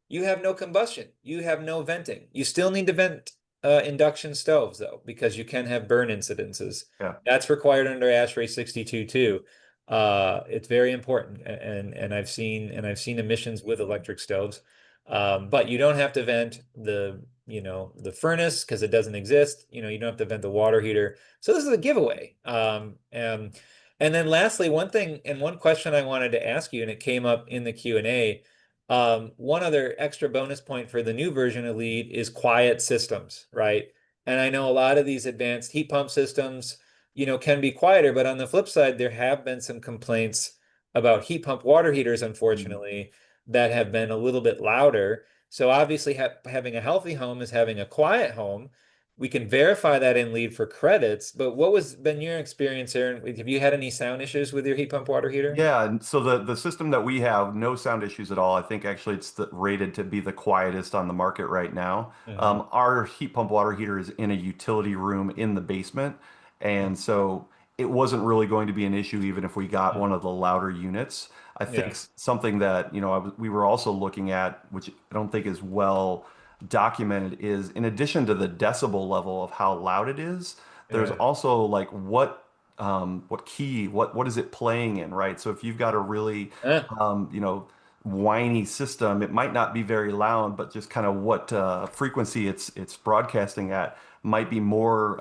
You have no combustion. You have no venting. You still need to vent induction stoves though, because you can have burn incidences. Yeah. That's required under ASHRAE 62 too. It's very important, and I've seen emissions with electric stoves. But you don't have to vent the furnace because it doesn't exist. You don't have to vent the water heater. So this is a giveaway. And then lastly, one thing and one question I wanted to ask you, and it came up in the Q&A. One other extra bonus point for the new version of LEED is quiet systems, right? And I know a lot of these advanced heat pump systems, can be quieter, but on the flip side, there have been some complaints about heat pump water heaters, Mhm. unfortunately, that have been a little bit louder. So obviously having a healthy home is having a quiet home. We can verify that in LEED for credits, but what was been your experience, Aaron? Have you had any sound issues with your heat pump water heater? Yeah, and so the system that we have, no sound issues at all. I think actually it's rated to be the quietest on the market right now. Uh-huh. Our heat pump water heater is in a utility room in the basement, and so it wasn't really going to be an issue even if we got one of the louder units. I think Yeah. something that, we were also looking at, which I don't think is well documented, is in addition to the decibel level of how loud it is, there's Yeah. also like what key, what is it playing in, right? So if you've got a really, Uh, um, you know, whiny system, it might not be very loud, but just kind of what frequency it's broadcasting at might be more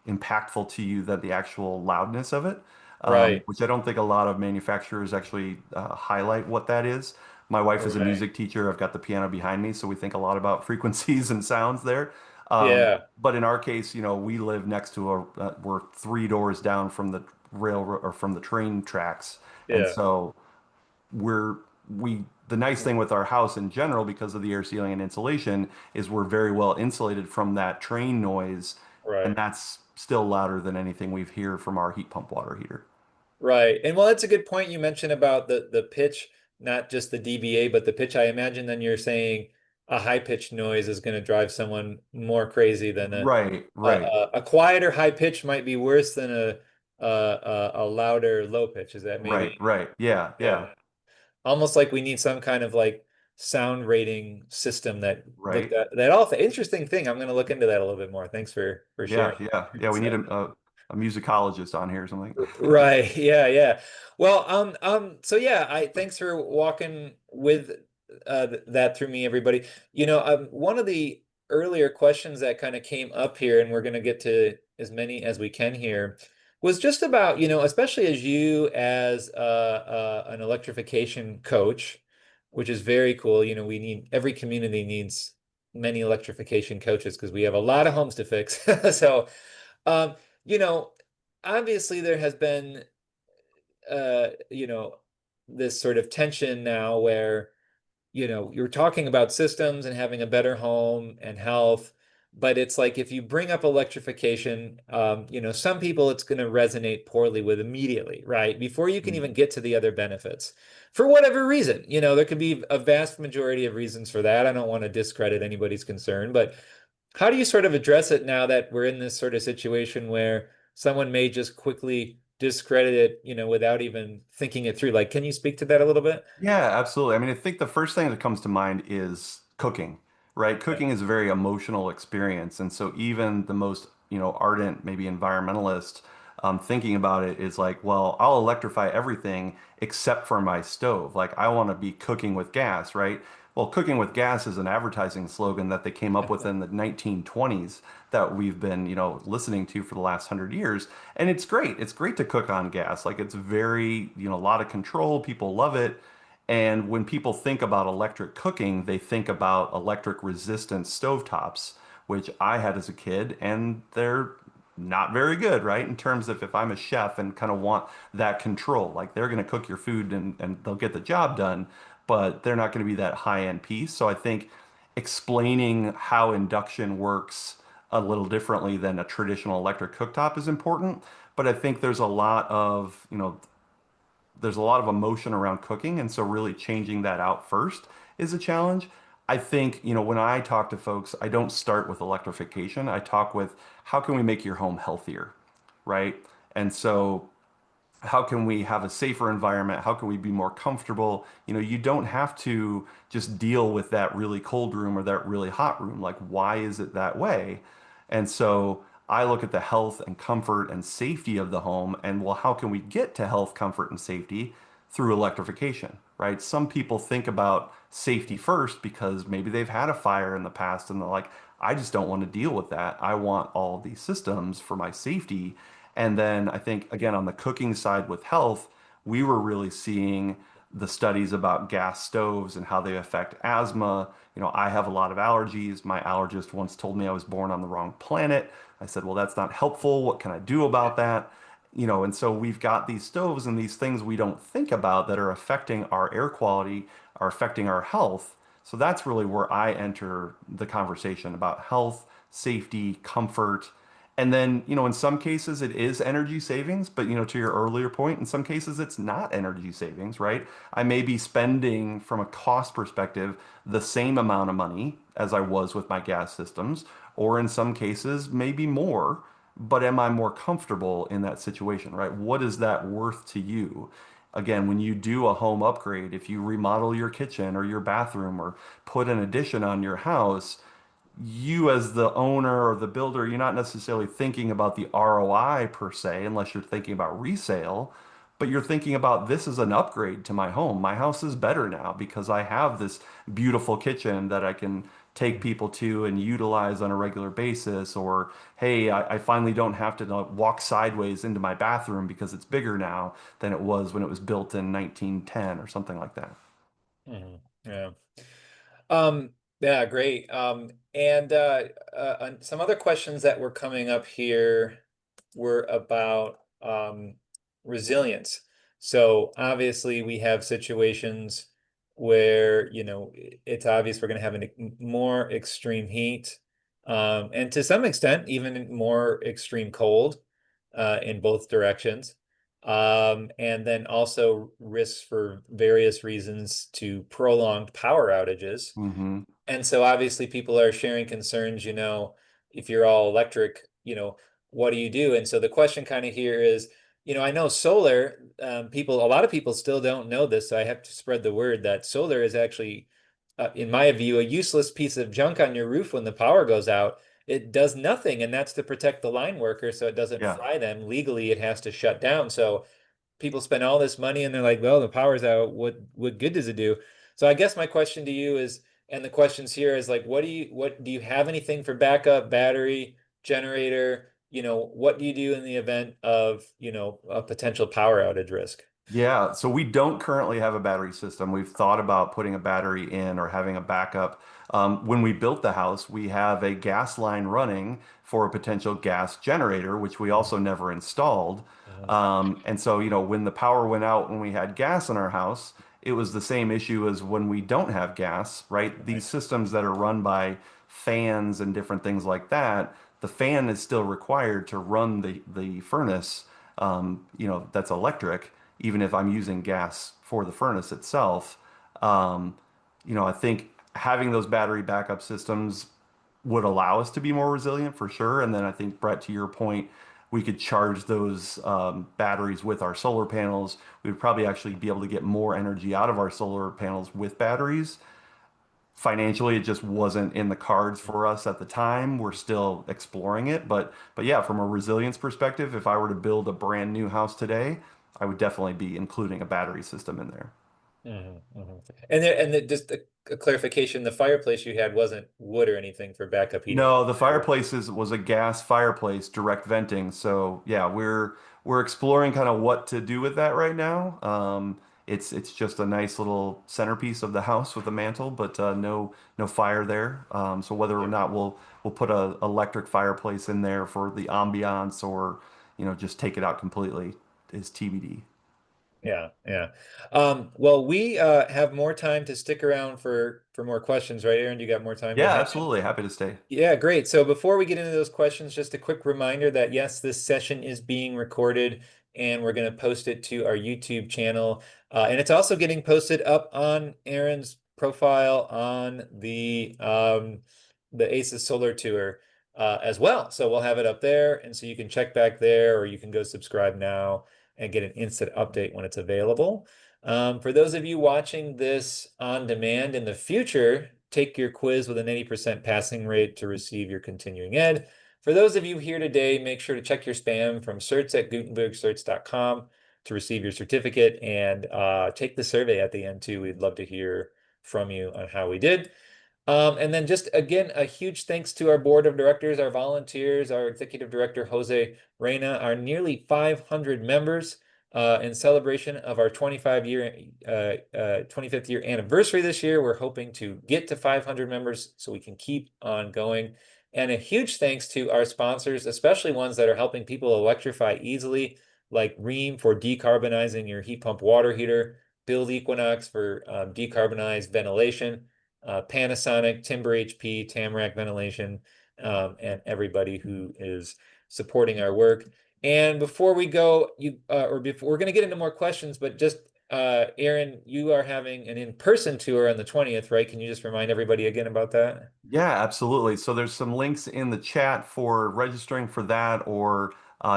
impactful to you than the actual loudness of it, right. which I don't think a lot of manufacturers actually highlight what that is. My wife is a Right. music teacher. I've got the piano behind me, so we think a lot about frequencies and sounds there. Yeah. But in our case, we live next to we're three doors down from the railroad or from the train tracks. And Yeah. so we're, the nice thing with our house in general, because of the air sealing and insulation, is we're very well insulated from that train noise. And Right. that's still louder than anything we've heard from our heat pump water heater. Right. And well, that's a good point you mentioned about the pitch, not just the dBA, but the pitch. I imagine then you're saying a high pitched noise is going to drive someone more crazy than Right, right, a quieter high pitch might be worse than a louder low pitch. Is that right, maybe? right. Yeah, yeah, Yeah. Almost like we need some kind of like sound rating system that looked right. at that all. Interesting thing. I'm going to look into that a little bit more. Thanks for Yeah, sharing. yeah, yeah. We need a musicologist on here or something. Right. Yeah, yeah. Well, so yeah, I thanks for walking with that through me, everybody. One of the earlier questions that kind of came up here, and we're going to get to as many as we can here, was just about, especially as you as an electrification coach, which is very cool. We need every community needs many electrification coaches because we have a lot of homes to fix. So, um, you know, obviously there has been uh you know this sort of tension now where you're talking about systems and having a better home and health, but it's like if you bring up electrification, some people it's going to resonate poorly with immediately, right? Before you can even get to the other benefits. For whatever reason, there could be a vast majority of reasons for that. I don't want to discredit anybody's concern, but how do you sort of address it now that we're in this sort of situation where someone may just quickly discredit it, without even thinking it through? Like, can you speak to that a little bit? Yeah, absolutely. I mean, I think the first thing that comes to mind is cooking, right? Yeah. Cooking is a very emotional experience. And so even the most, ardent, maybe environmentalist, thinking about it is like, well, I'll electrify everything except for my stove. Like I want to be cooking with gas, right? Well, cooking with gas is an advertising slogan that they came up with in the 1920s that we've been, listening to for the last 100 years. And it's great. It's great to cook on gas. Like it's very, a lot of control. People love it. And when people think about electric cooking, they think about electric resistant stovetops, which I had as a kid, and they're not very good, right? In terms of if I'm a chef and kind of want that control, like they're going to cook your food and they'll get the job done, but they're not going to be that high-end piece. So I think explaining how induction works a little differently than a traditional electric cooktop is important. But I think there's a lot of emotion around cooking, and so really changing that out first is a challenge. I think, when I talk to folks, I don't start with electrification. I talk with how can we make your home healthier, right? And so how can we have a safer environment? How can we be more comfortable? You don't have to just deal with that really cold room or that really hot room. Like, why is it that way? And so I look at the health and comfort and safety of the home and, well, how can we get to health, comfort, and safety through electrification, right? Some people think about safety first because maybe they've had a fire in the past and they're like, I just don't want to deal with that. I want all of these systems for my safety. And then I think, again, on the cooking side with health, we were really seeing the studies about gas stoves and how they affect asthma. I have a lot of allergies. My allergist once told me I was born on the wrong planet. I said, well, that's not helpful. What can I do about that? And so we've got these stoves and these things we don't think about that are affecting our air quality, are affecting our health. So that's really where I enter the conversation about health, safety, comfort. And then, in some cases it is energy savings, but, to your earlier point, in some cases it's not energy savings, right? I may be spending from a cost perspective the same amount of money as I was with my gas systems, or in some cases maybe more, but am I more comfortable in that situation, right? What is that worth to you? Again, when you do a home upgrade, if you remodel your kitchen or your bathroom or put an addition on your house, you as the owner or the builder, you're not necessarily thinking about the ROI per se, unless you're thinking about resale, but you're thinking about this is an upgrade to my home. My house is better now because I have this beautiful kitchen that I can take people to and utilize on a regular basis. Or, hey, I finally don't have to walk sideways into my bathroom because it's bigger now than it was when it was built in 1910 or something like that. Yeah. Yeah, great. And some other questions that were coming up here were about resilience. So obviously we have situations where, it's obvious we're going to have more extreme heat, and to some extent even more extreme cold, in both directions. And then also risks for various reasons to prolonged power outages. Hmm. And so obviously people are sharing concerns, if you're all electric, what do you do? And so the question kind of here is, I know solar, a lot of people still don't know this, so I have to spread the word that solar is actually, in my view, a useless piece of junk on your roof when the power goes out. It does nothing, and that's to protect the line worker so it doesn't Yeah. fry them. Legally, it has to shut down. So people spend all this money and they're like, well, the power's out. What good does it do? So I guess my question to you is, and the questions here is like, what do you have anything for backup battery, generator? What do you do in the event of, a potential power outage risk? Yeah, so we don't currently have a battery system. We've thought about putting a battery in or having a backup. When we built the house, we have a gas line running for a potential gas generator, which we also never installed. Uh, And so, when the power went out when we had gas in our house, it was the same issue as when we don't have gas, right? right. These systems that are run by fans and different things like that, the fan is still required to run the furnace, that's electric even if I'm using gas for the furnace itself. Um, I think having those battery backup systems would allow us to be more resilient for sure. And then I think, Brett, to your point, we could charge those batteries with our solar panels. We would probably actually be able to get more energy out of our solar panels with batteries. Financially, it just wasn't in the cards for us at the time. We're still exploring it, but yeah, from a resilience perspective, if I were to build a brand new house today, I would definitely be including a battery system in there. Just a clarification, the fireplace you had wasn't wood or anything for backup heating. No, the was a gas fireplace, direct venting. So yeah, we're exploring kind of what to do with that right now. It's just a nice little centerpiece of the house with a mantle, but no fire there. So whether or not we'll put a electric fireplace in there for the ambiance or just take it out completely is TBD. Yeah, yeah. Well, we have more time to stick around for more questions, right, Aaron? You got more time to Yeah, hang out? absolutely. Happy to stay. Yeah, great. So before we get into those questions, just a quick reminder that yes, this session is being recorded and we're going to post it to our YouTube channel. And it's also getting posted up on Aaron's profile on the ACES Solar Tour as well. So we'll have it up there. And so you can check back there or you can go subscribe now and get an instant update when it's available. For those of you watching this on demand in the future, take your quiz with an 80% passing rate to receive your continuing ed. For those of you here today, make sure to check your spam from certs@gutenbergcerts.com to receive your certificate and take the survey at the end too. We'd love to hear from you on how we did. And then just again, a huge thanks to our board of directors, our volunteers, our executive director, Jose Reyna, our nearly 500 members in celebration of our 25th year anniversary this year. We're hoping to get to 500 members so we can keep on going. And a huge thanks to our sponsors, especially ones that are helping people electrify easily. like Rheem for decarbonizing your heat pump water heater, Build Equinox for decarbonized ventilation, Panasonic, Timber HP, Tamarack Ventilation, and everybody who is supporting our work. And before we go, we're going to get into more questions, but just Aaron, you are having an in-person tour on the 20th, right? Can you just remind everybody again about that? Yeah, absolutely. So there's some links in the chat for registering for that, or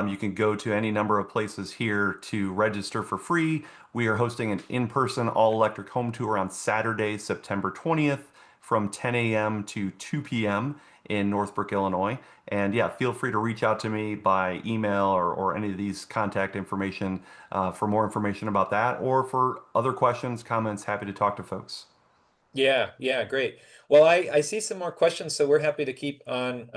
you can go to any number of places here to register for free. We are hosting an in-person all-electric home tour on Saturday, September 20th from 10 a.m. to 2 p.m. in Northbrook, Illinois. And yeah, feel free to reach out to me by email or any of these contact information for more information about that, or for other questions, comments. Happy to talk to folks. Yeah, yeah, great. Well, I see some more questions, so we're happy to keep on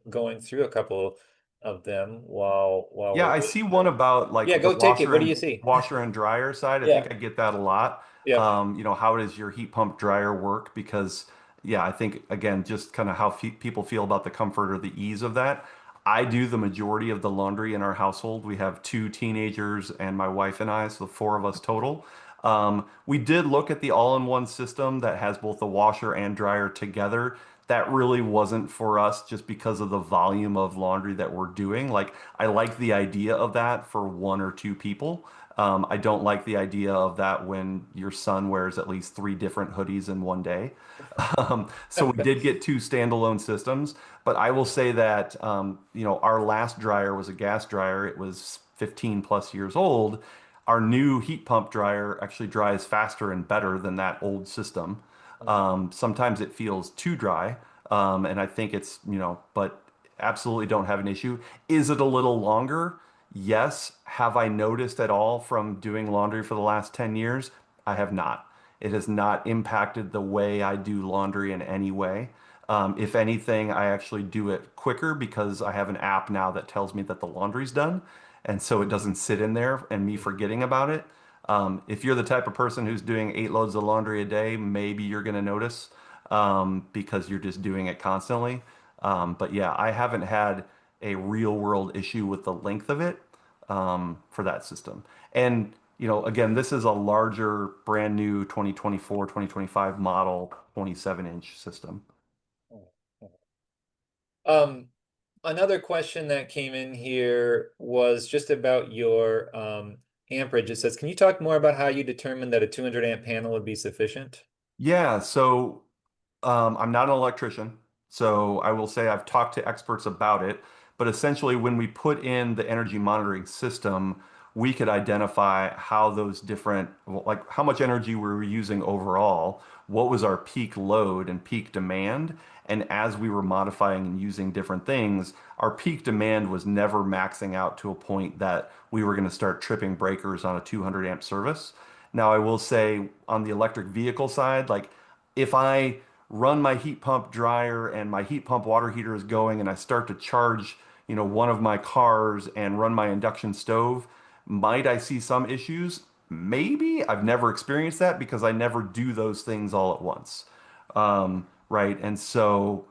going through a couple of them while Yeah, we're I waiting see one for. about Yeah, like the go take it. What do you see? washer and dryer side. I Yeah, think I get that a lot. yeah. How does your heat pump dryer work? Because yeah, I think again, just kind of how fe people feel about the comfort or the ease of that. I do the majority of the laundry in our household. We have two teenagers and my wife and I, so the four of us total. We did look at the all-in-one system that has both the washer and dryer together. That really wasn't for us just because of the volume of laundry that we're doing. Like, I like the idea of that for one or two people. I don't like the idea of that when your son wears at least three different hoodies in one day. So we did get two standalone systems, but I will say that our last dryer was a gas dryer. It was 15 plus years old. Our new heat pump dryer actually dries faster and better than that old system. Sometimes it feels too dry, and I think but absolutely don't have an issue. Is it a little longer? Yes. Have I noticed at all from doing laundry for the last 10 years? I have not. It has not impacted the way I do laundry in any way. If anything, I actually do it quicker because I have an app now that tells me that the laundry's done. And so it doesn't sit in there and me forgetting about it. If you're the type of person who's doing 8 loads of laundry a day, maybe you're going to notice because you're just doing it constantly. But yeah, I haven't had a real world issue with the length of it for that system. And, again, this is a larger, brand new 2024, 2025 model, 27-inch system. Um, Another question that came in here was just about your amperage. It says, can you talk more about how you determined that a 200 amp panel would be sufficient? Yeah, so I'm not an electrician, so I will say I've talked to experts about it. But essentially, when we put in the energy monitoring system, we could identify how those different, like how much energy we were using overall, what was our peak load and peak demand. And as we were modifying and using different things, our peak demand was never maxing out to a point that we were going to start tripping breakers on a 200 amp service. Now, I will say on the electric vehicle side, like if I run my heat pump dryer and my heat pump water heater is going and I start to charge, one of my cars and run my induction stove, might I see some issues? Maybe. I've never experienced that because I never do those things all at once. Right. And so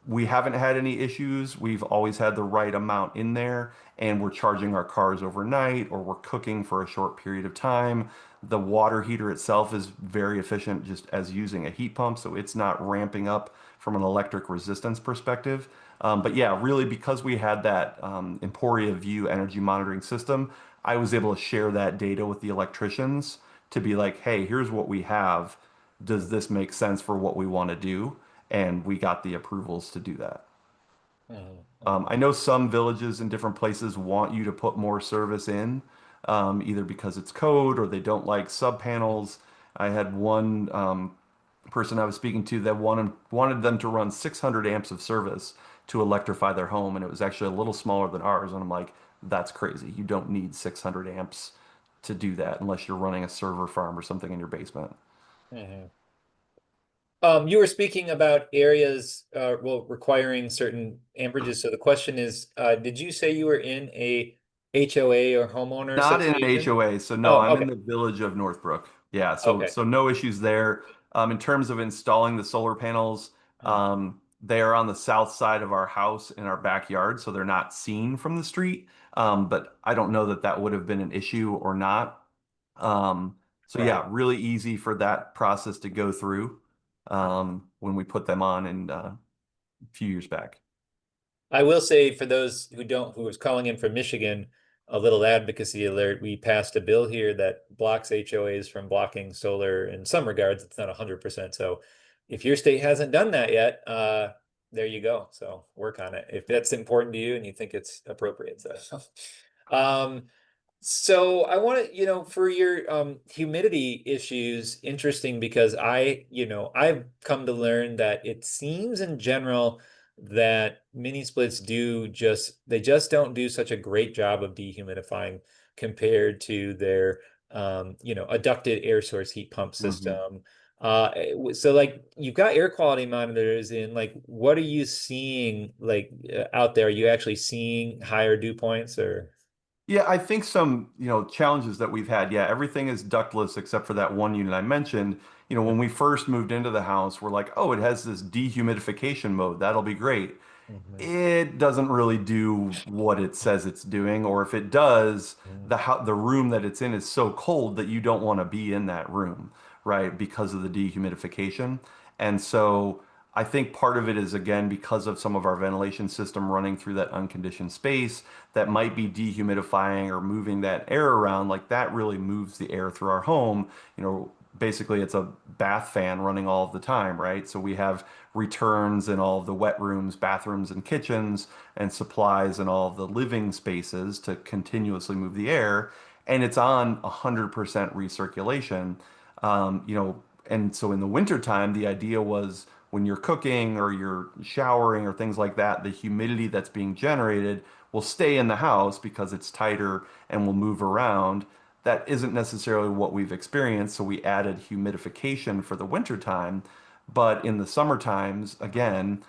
we haven't had any issues. We've always had the right amount in there, and we're charging our cars overnight or we're cooking for a short period of time. The water heater itself is very efficient just as using a heat pump, so it's not ramping up from an electric resistance perspective. But yeah, really, because we had that Emporia View energy monitoring system, I was able to share that data with the electricians to be like, hey, here's what we have. Does this make sense for what we want to do? And we got the approvals to do that. Mhm, I know some villages in different places want you to put more service in, either because it's code or they don't like sub panels. I had one person I was speaking to that wanted them to run 600 amps of service to electrify their home, and it was actually a little smaller than ours. And I'm like, that's crazy. You don't need 600 amps to do that unless you're running a server farm or something in your basement. mhm. You were speaking about areas, well, requiring certain amperages. So the question is, did you say you were in a HOA or homeowner Not in an association? HOA, so no, Oh, I'm in okay. the village of Northbrook. Yeah, so Okay. so no issues there. In terms of installing the solar panels, Mhm. They are on the south side of our house in our backyard, so they're not seen from the street. But I don't know that that would have been an issue or not. So Right. yeah, really easy for that process to go through when we put them on in a few years back. I will say for those who was calling in from Michigan, a little advocacy alert. We passed a bill here that blocks HOAs from blocking solar in some regards. It's not 100%. So if your state hasn't done that yet, there you go. So work on it if that's important to you and you think it's appropriate. So, um, so I want to, for your humidity issues, interesting because I've come to learn that it seems in general that mini splits they just don't do such a great job of dehumidifying compared to their a ducted air source heat pump Mhm. system. So like you've got air quality monitors in, like what are you seeing like out there? Are you actually seeing higher dew points or? Yeah, I think some, challenges that we've had. Yeah, everything is ductless except for that one unit I mentioned. When we first moved into the house, we're like, oh, it has this dehumidification mode. That'll be great. Mhm. It doesn't really do what it says it's doing, or if it does, the room that it's in is so cold that you don't want to be in that room, right? Because of the dehumidification. And so I think part of it is again because of some of our ventilation system running through that unconditioned space that might be dehumidifying or moving that air around, like that really moves the air through our home. Basically it's a bath fan running all of the time, right? So we have returns in all of the wet rooms, bathrooms, and kitchens, and supplies in all of the living spaces to continuously move the air. And it's on 100% recirculation. And so in the wintertime, the idea was when you're cooking or you're showering or things like that, the humidity that's being generated will stay in the house because it's tighter and will move around. That isn't necessarily what we've experienced, so we added humidification for the wintertime. But in the summer times, again,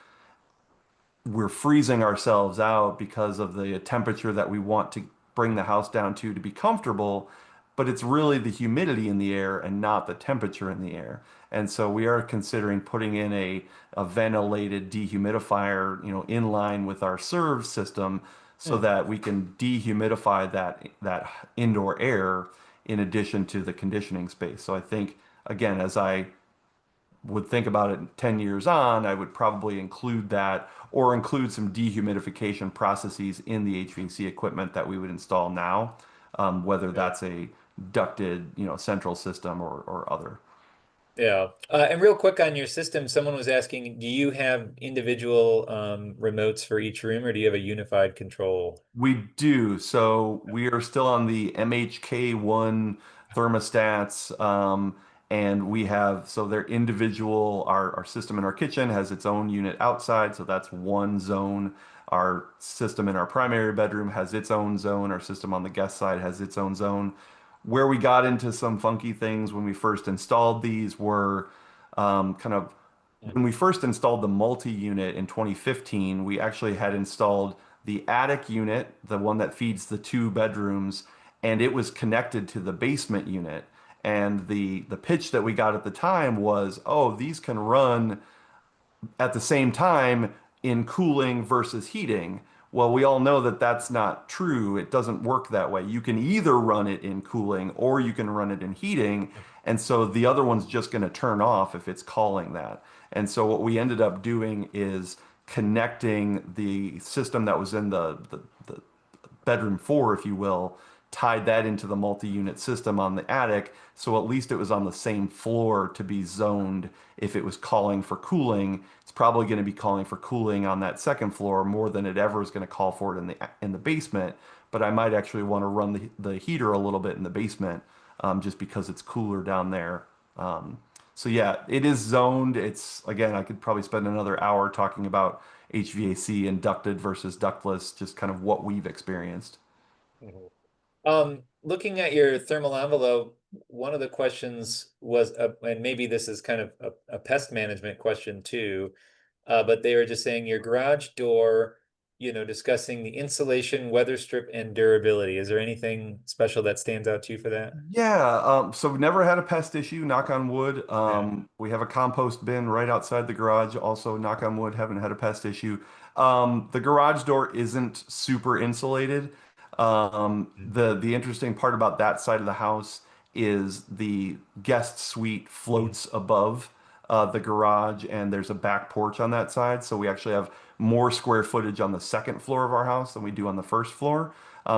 we're freezing ourselves out because of the temperature that we want to bring the house down to be comfortable, but it's really the humidity in the air and not the temperature in the air. And so we are considering putting in a ventilated dehumidifier, in line with our serve system so Hmm. that we can dehumidify that indoor air in addition to the conditioning space. So I think again, as I would think about it 10 years on, I would probably include that or include some dehumidification processes in the HVAC equipment that we would install now, whether Right. that's a ducted, central system or other. Yeah. And real quick on your system, someone was asking, do you have individual remotes for each room or do you have a unified control? We do. So we are still on the MHK1 thermostats. And we have, so they're individual, our system in our kitchen has its own unit outside. So that's one zone. Our system in our primary bedroom has its own zone. Our system on the guest side has its own zone. Where we got into some funky things when we first installed these were kind of when we first installed the multi-unit in 2015, we actually had installed the attic unit, the one that feeds the two bedrooms, and it was connected to the basement unit. And the pitch that we got at the time was, oh, these can run at the same time in cooling versus heating. Well, we all know that that's not true. It doesn't work that way. You can either run it in cooling or you can run it in heating. And so the other one's just going to turn off if it's calling that. And so what we ended up doing is connecting the system that was in the bedroom four, if you will, tied that into the multi-unit system on the attic. So at least it was on the same floor to be zoned. If it was calling for cooling, it's probably going to be calling for cooling on that second floor more than it ever is going to call for it in the basement. But I might actually want to run the heater a little bit in the basement, just because it's cooler down there. So yeah, it is zoned. It's again, I could probably spend another hour talking about HVAC and ducted versus ductless, just kind of what we've experienced. Mhm. Looking at your thermal envelope, one of the questions was, and maybe this is kind of a pest management question too, but they were just saying your garage door discussing the insulation, weather strip, and durability. Is there anything special that stands out to you for that? Yeah, so we've never had a pest issue, knock on wood. Yeah. We have a compost bin right outside the garage, also knock on wood, haven't had a pest issue. The garage door isn't super insulated. The interesting part about that side of the house is the guest suite Mhm. floats above the garage, and there's a back porch on that side. So we actually have more square footage on the second floor of our house than we do on the first floor.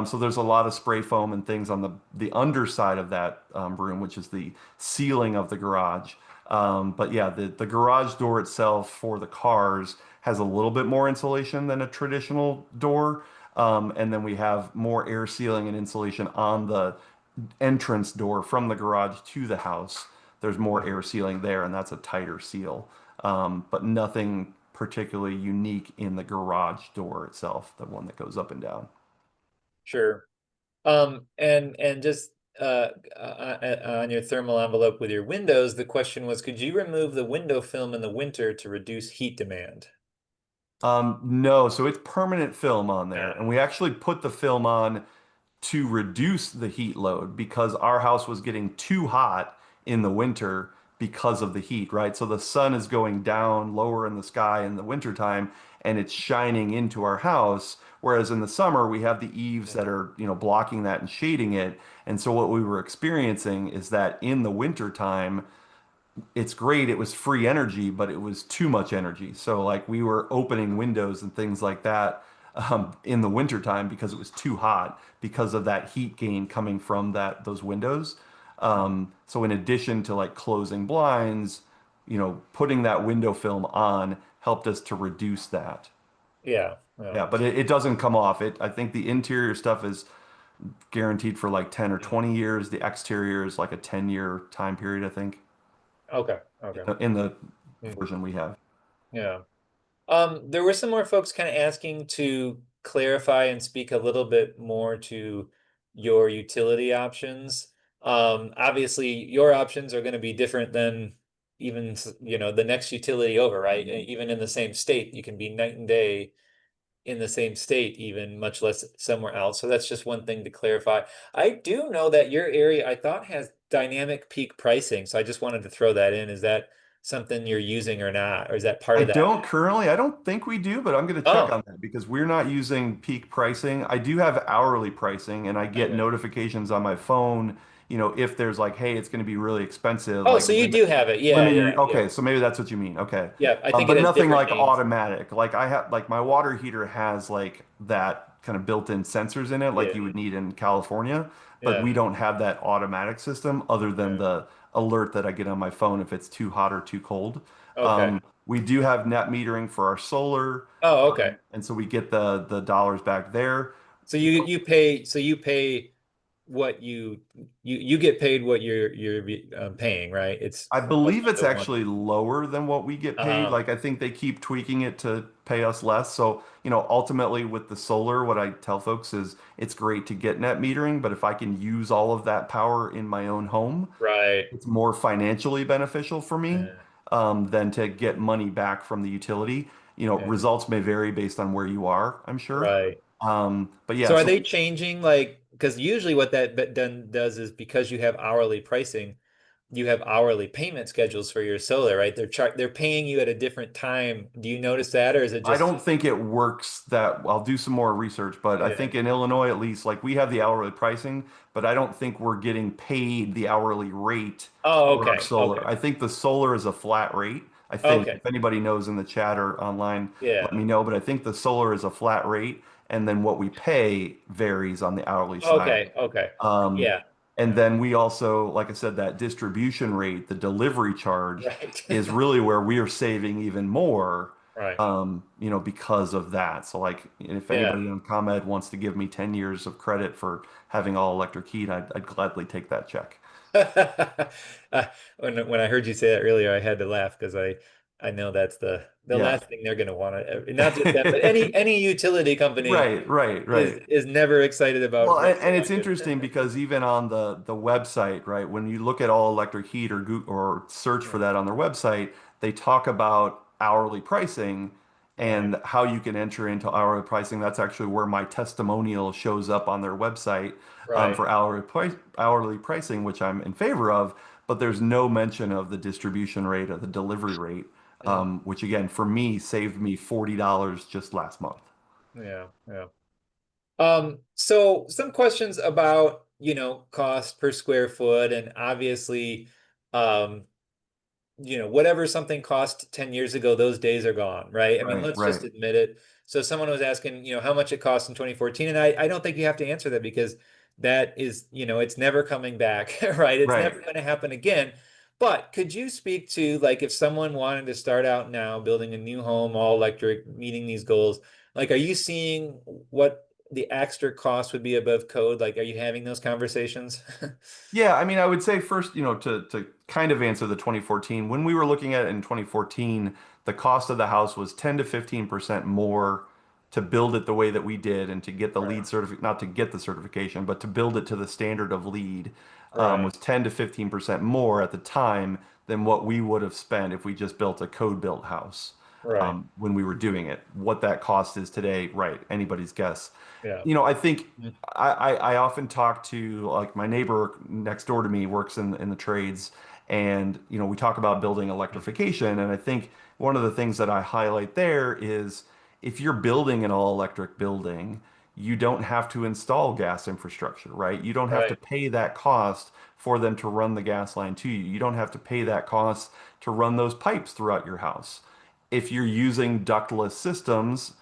So there's a lot of spray foam and things on the underside of that room, which is the ceiling of the garage. But yeah, the garage door itself for the cars has a little bit more insulation than a traditional door. And then we have more air sealing and insulation on the entrance door from the garage to the house. There's more Mhm. air sealing there, and that's a tighter seal. But nothing particularly unique in the garage door itself, the one that goes up and down. Sure. And just on your thermal envelope with your windows, the question was, could you remove the window film in the winter to reduce heat demand? No, so it's permanent film on there, Yeah. and we actually put the film on to reduce the heat load because our house was getting too hot in the winter because of the heat, right? So the sun is going down lower in the sky in the wintertime and it's shining into our house. Whereas in the summer, we have the eaves that are, blocking that and shading it. And so what we were experiencing is that in the wintertime, it's great. It was free energy, but it was too much energy. So like we were opening windows and things like that in the wintertime because it was too hot because of that heat gain coming from those windows. So in addition to like closing blinds, putting that window film on helped us to reduce that. Yeah. Well, Yeah, but it doesn't come off. I think the interior stuff is guaranteed for like 10 or mhm. 20 years. The exterior is like a 10-year time period, I think, Okay. Okay. in the Mhm. version we have. Yeah. There were some more folks kind of asking to clarify and speak a little bit more to your utility options. Obviously, your options are going to be different than even, the next utility over, right? Even in the same state, you can be night and day in the same state, even much less somewhere else. So that's just one thing to clarify. I do know that your area, I thought, has dynamic peak pricing. So I just wanted to throw that in. Is that something you're using or not? Or is that part I of that? don't currently, I don't think we do, but I'm going to check Oh, on that because we're not using peak pricing. I do have hourly pricing and I get okay. notifications on my phone, if there's like, hey, it's going to be really expensive, Oh, like so you do have it. Yeah, limit yeah, your, yeah. okay, so maybe that's what you mean. Okay. Yeah, I think it But has nothing different like names. automatic. Like I have, like my water heater has like that kind of built-in sensors in it, like Yeah, you would need in California, but yeah, we don't have that automatic system other than yeah. the alert that I get on my phone if it's too hot or too cold. Okay. We do have net metering for our solar, Oh, okay. and so we get the dollars back there. So you pay what you get paid what you're paying, right? It's I one believe it's to one. actually lower than what we get paid. Uh-huh. Like I think they keep tweaking it to pay us less. So, ultimately with the solar, what I tell folks is it's great to get net metering, but if I can use all of that power in my own home, Right. it's more financially beneficial for me Yeah, than to get money back from the utility. yeah, Results may vary based on where you are, I'm sure. right. But yeah, So are so they changing like because usually what that done does is because you have hourly pricing, you have hourly payment schedules for your solar, right? They're paying you at a different time. Do you notice that, or is it I just don't think it works that. I'll do some more research, but I yeah? think in Illinois at least, like we have the hourly pricing, but I don't think we're getting paid the hourly rate Oh, for our okay, solar. okay, I think the solar is a flat rate. I think okay, if anybody knows in the chat or online, let yeah, me know. But I think the solar is a flat rate, and then what we pay varies on the hourly side. okay, okay, Um, yeah, and yeah, then we also, like I said, that distribution rate, the delivery charge right, is really where we are saving even more, right, because of that. So like if yeah. anybody on ComEd wants to give me 10 years of credit for having all electric heat, I'd gladly take that check. Uh, when I heard you say that earlier, I had to laugh because I know that's the Yeah. last thing they're going to want to, not just that, but any utility company Right, right, is right. is never excited about Well, rates and going it's interesting up. because even on the website, right, when you look at all electric heat or search for that on their website, they talk about hourly pricing, Right. and how you can enter into hourly pricing. That's actually where my testimonial shows up on their website Right. for hourly pricing, which I'm in favor of. But there's no mention of the distribution rate or the delivery rate, Mm. which again for me saved me $40 just last month. Yeah. Yeah. So some questions about, cost per square foot, and obviously, um, whatever something cost 10 years ago, those days are gone, right? I mean, Right, let's just right, admit it. So someone was asking, how much it cost in 2014, and I don't think you have to answer that because that is, it's never coming back, right? It's right. never going to happen again. But could you speak to, like, if someone wanted to start out now building a new home, all electric, meeting these goals, like, are you seeing what the extra cost would be above code? Like, are you having those conversations? Yeah, I mean, I would say first, to kind of answer the 2014, when we were looking at it in 2014, the cost of the house was 10 to 15% more to build it the way that we did and to get the Right. LEED certificate, not to get the certification, but to build it to the standard of LEED, Right. was 10 to 15% more at the time than what we would have spent if we just built a code built house Right. when we were doing it. What that cost is today, right? Anybody's guess. Yeah. I think Mm. I often talk to like my neighbor next door to me works in the trades, and we talk about building electrification, and I think one of the things that I highlight there is if you're building an all electric building, you don't have to install gas infrastructure, right? You don't have to Right. pay that cost for them to run the gas line to you. You don't have to pay that cost to run those pipes throughout your house. If you're using ductless systems,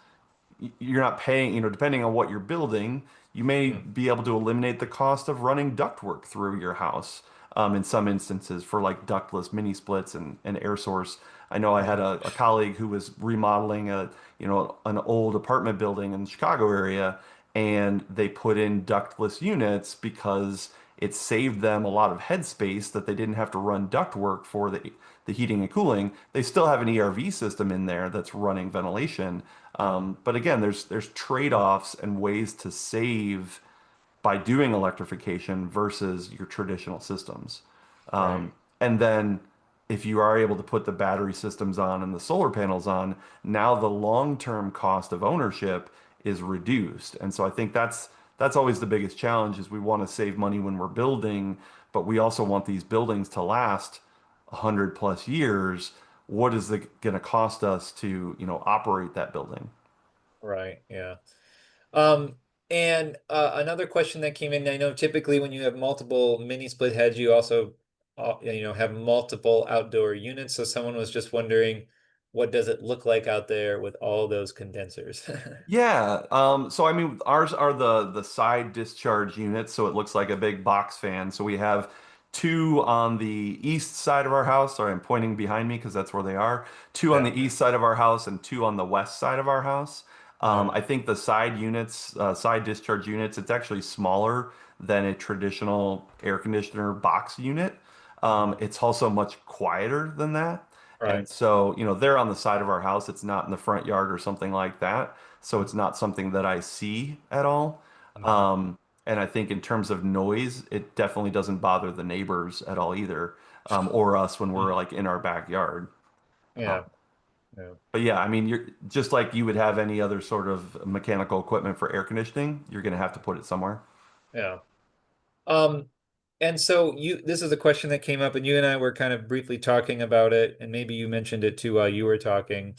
you're not paying, depending on what you're building, you may Mm. be able to eliminate the cost of running ductwork through your house in some instances for like ductless mini splits and air source. I know I had Mm. a colleague who was remodeling an old apartment building in the Chicago area, and they put in ductless units because it saved them a lot of headspace that they didn't have to run ductwork for the heating and cooling. They still have an ERV system in there that's running ventilation, Mm. but again, there's trade-offs and ways to save by doing electrification versus your traditional systems. Right. And then if you are able to put the battery systems on and the solar panels on, now the long-term cost of ownership is reduced. And so I think that's always the biggest challenge is we want to save money when we're building, but we also want these buildings to last 100 plus years. What is it going to cost us to, operate that building? Right. Yeah. Um, and another question that came in, I know typically when you have multiple mini split heads, you also, have multiple outdoor units. So someone was just wondering, what does it look like out there with all those condensers? Yeah. So I mean, ours are the side discharge units, so it looks like a big box fan. So we have two on the east side of our house. Sorry, I'm pointing behind me because that's where they are. Two on Yeah. the east side of our house and two on the west side of our house. Yeah. I think the side units, side discharge units, it's actually smaller than a traditional air conditioner box unit. Mhm. It's also much quieter than that. And Right. so, they're on the side of our house. It's not in the front yard or something like that. So it's not something that I see at all. Mhm. Um, and I think in terms of noise, it definitely doesn't bother the neighbors at all either, or us when we're Mm. like in our backyard. Um, Yeah. Yeah. but yeah, I mean, you're just like you would have any other sort of mechanical equipment for air conditioning, you're going to have to put it somewhere. Yeah. Um, and so this is a question that came up, and you and I were kind of briefly talking about it, and maybe you mentioned it too while you were talking,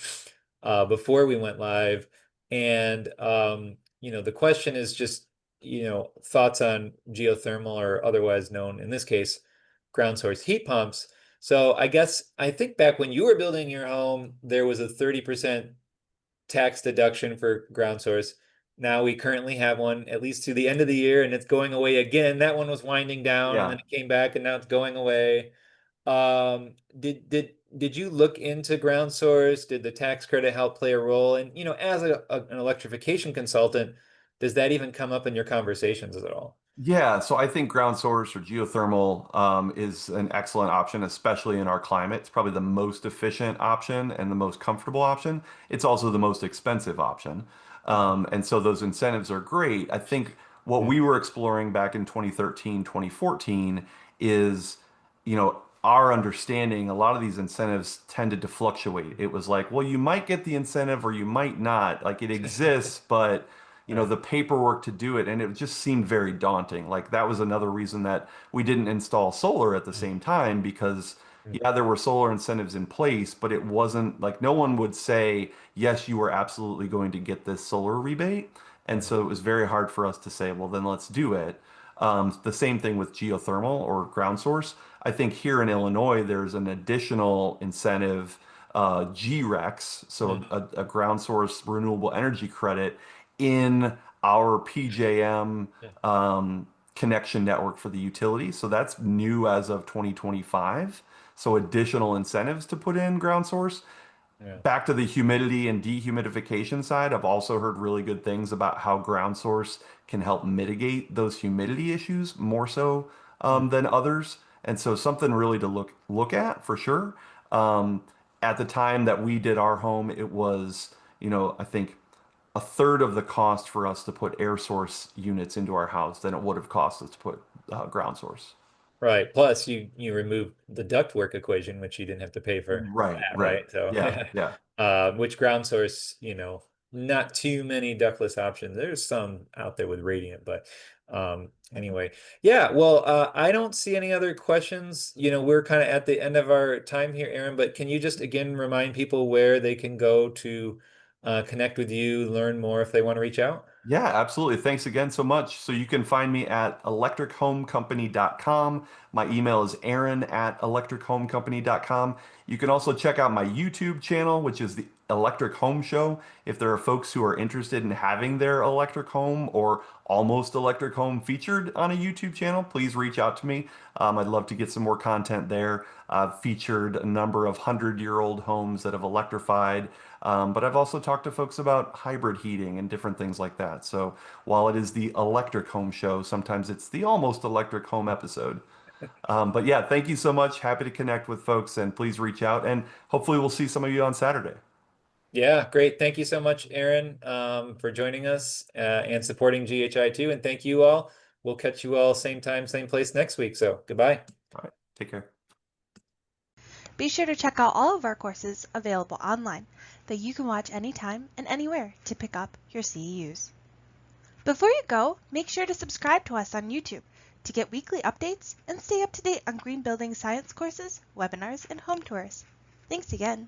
before we went live. And the question is just, thoughts on geothermal, or otherwise known in this case, ground source heat pumps. So I think back when you were building your home, there was a 30% tax deduction for ground source. Now we currently have one at least to the end of the year, and it's going away again. That one was winding down, and then Yeah. it came back, and now it's going away. Did you look into ground source? Did the tax credit help play a role? And as an electrification consultant, does that even come up in your conversations at all? Yeah, so I think ground source or geothermal is an excellent option, especially in our climate. It's probably the most efficient option and the most comfortable option. It's also the most expensive option. And so those incentives are great. I think what Mm. we were exploring back in 2013, 2014 is, our understanding, a lot of these incentives tended to fluctuate. It was like, well, you might get the incentive or you might not. Like it exists, but you know, Right. the paperwork to do it, and it just seemed very daunting. Like that was another reason that we didn't install solar at the Mm, same time because mm, yeah, there were solar incentives in place, but it wasn't like no one would say, yes, you are absolutely going to get this solar rebate. And mm, so it was very hard for us to say, well, then let's do it. The same thing with geothermal or ground source. I think here in Illinois, there's an additional incentive, GREX, so mm. a ground source renewable energy credit in our PJM Yeah. connection network for the utility. So that's new as of 2025. So additional incentives to put in ground source. Yeah. Back to the humidity and dehumidification side, I've also heard really good things about how ground source can help mitigate those humidity issues more so Mm. than others. And so something really to look at for sure. Um, at the time that we did our home, it was, I think a third of the cost for us to put air source units into our house than it would have cost us to put ground source. Right. Plus, you remove the ductwork equation, which you didn't have to pay for Right, that, right. right? So, Yeah, yeah. which ground source, not too many ductless options. There's some out there with radiant, but anyway, yeah. Well, I don't see any other questions. We're kind of at the end of our time here, Aaron. But can you just again remind people where they can go to connect with you, learn more if they want to reach out? Yeah, absolutely. Thanks again so much. So you can find me at electrichomecompany.com. My email is aaron@electrichomecompany.com. You can also check out my YouTube channel, which is the Electric Home Show. If there are folks who are interested in having their electric home or almost electric home featured on a YouTube channel, please reach out to me. I'd love to get some more content there. I've featured a number of 100-year-old homes that have electrified. But I've also talked to folks about hybrid heating and different things like that. So while it is the electric home show, sometimes it's the almost electric home episode. But yeah, thank you so much. Happy to connect with folks and please reach out and hopefully we'll see some of you on Saturday. Yeah, great. Thank you so much, Aaron, for joining us and supporting GHI too. And thank you all. We'll catch you all same time, same place next week. So goodbye. All right, take care. Be sure to check out all of our courses available online that you can watch anytime and anywhere to pick up your CEUs. Before you go, make sure to subscribe to us on YouTube to get weekly updates and stay up to date on green building science courses, webinars, and home tours. Thanks again.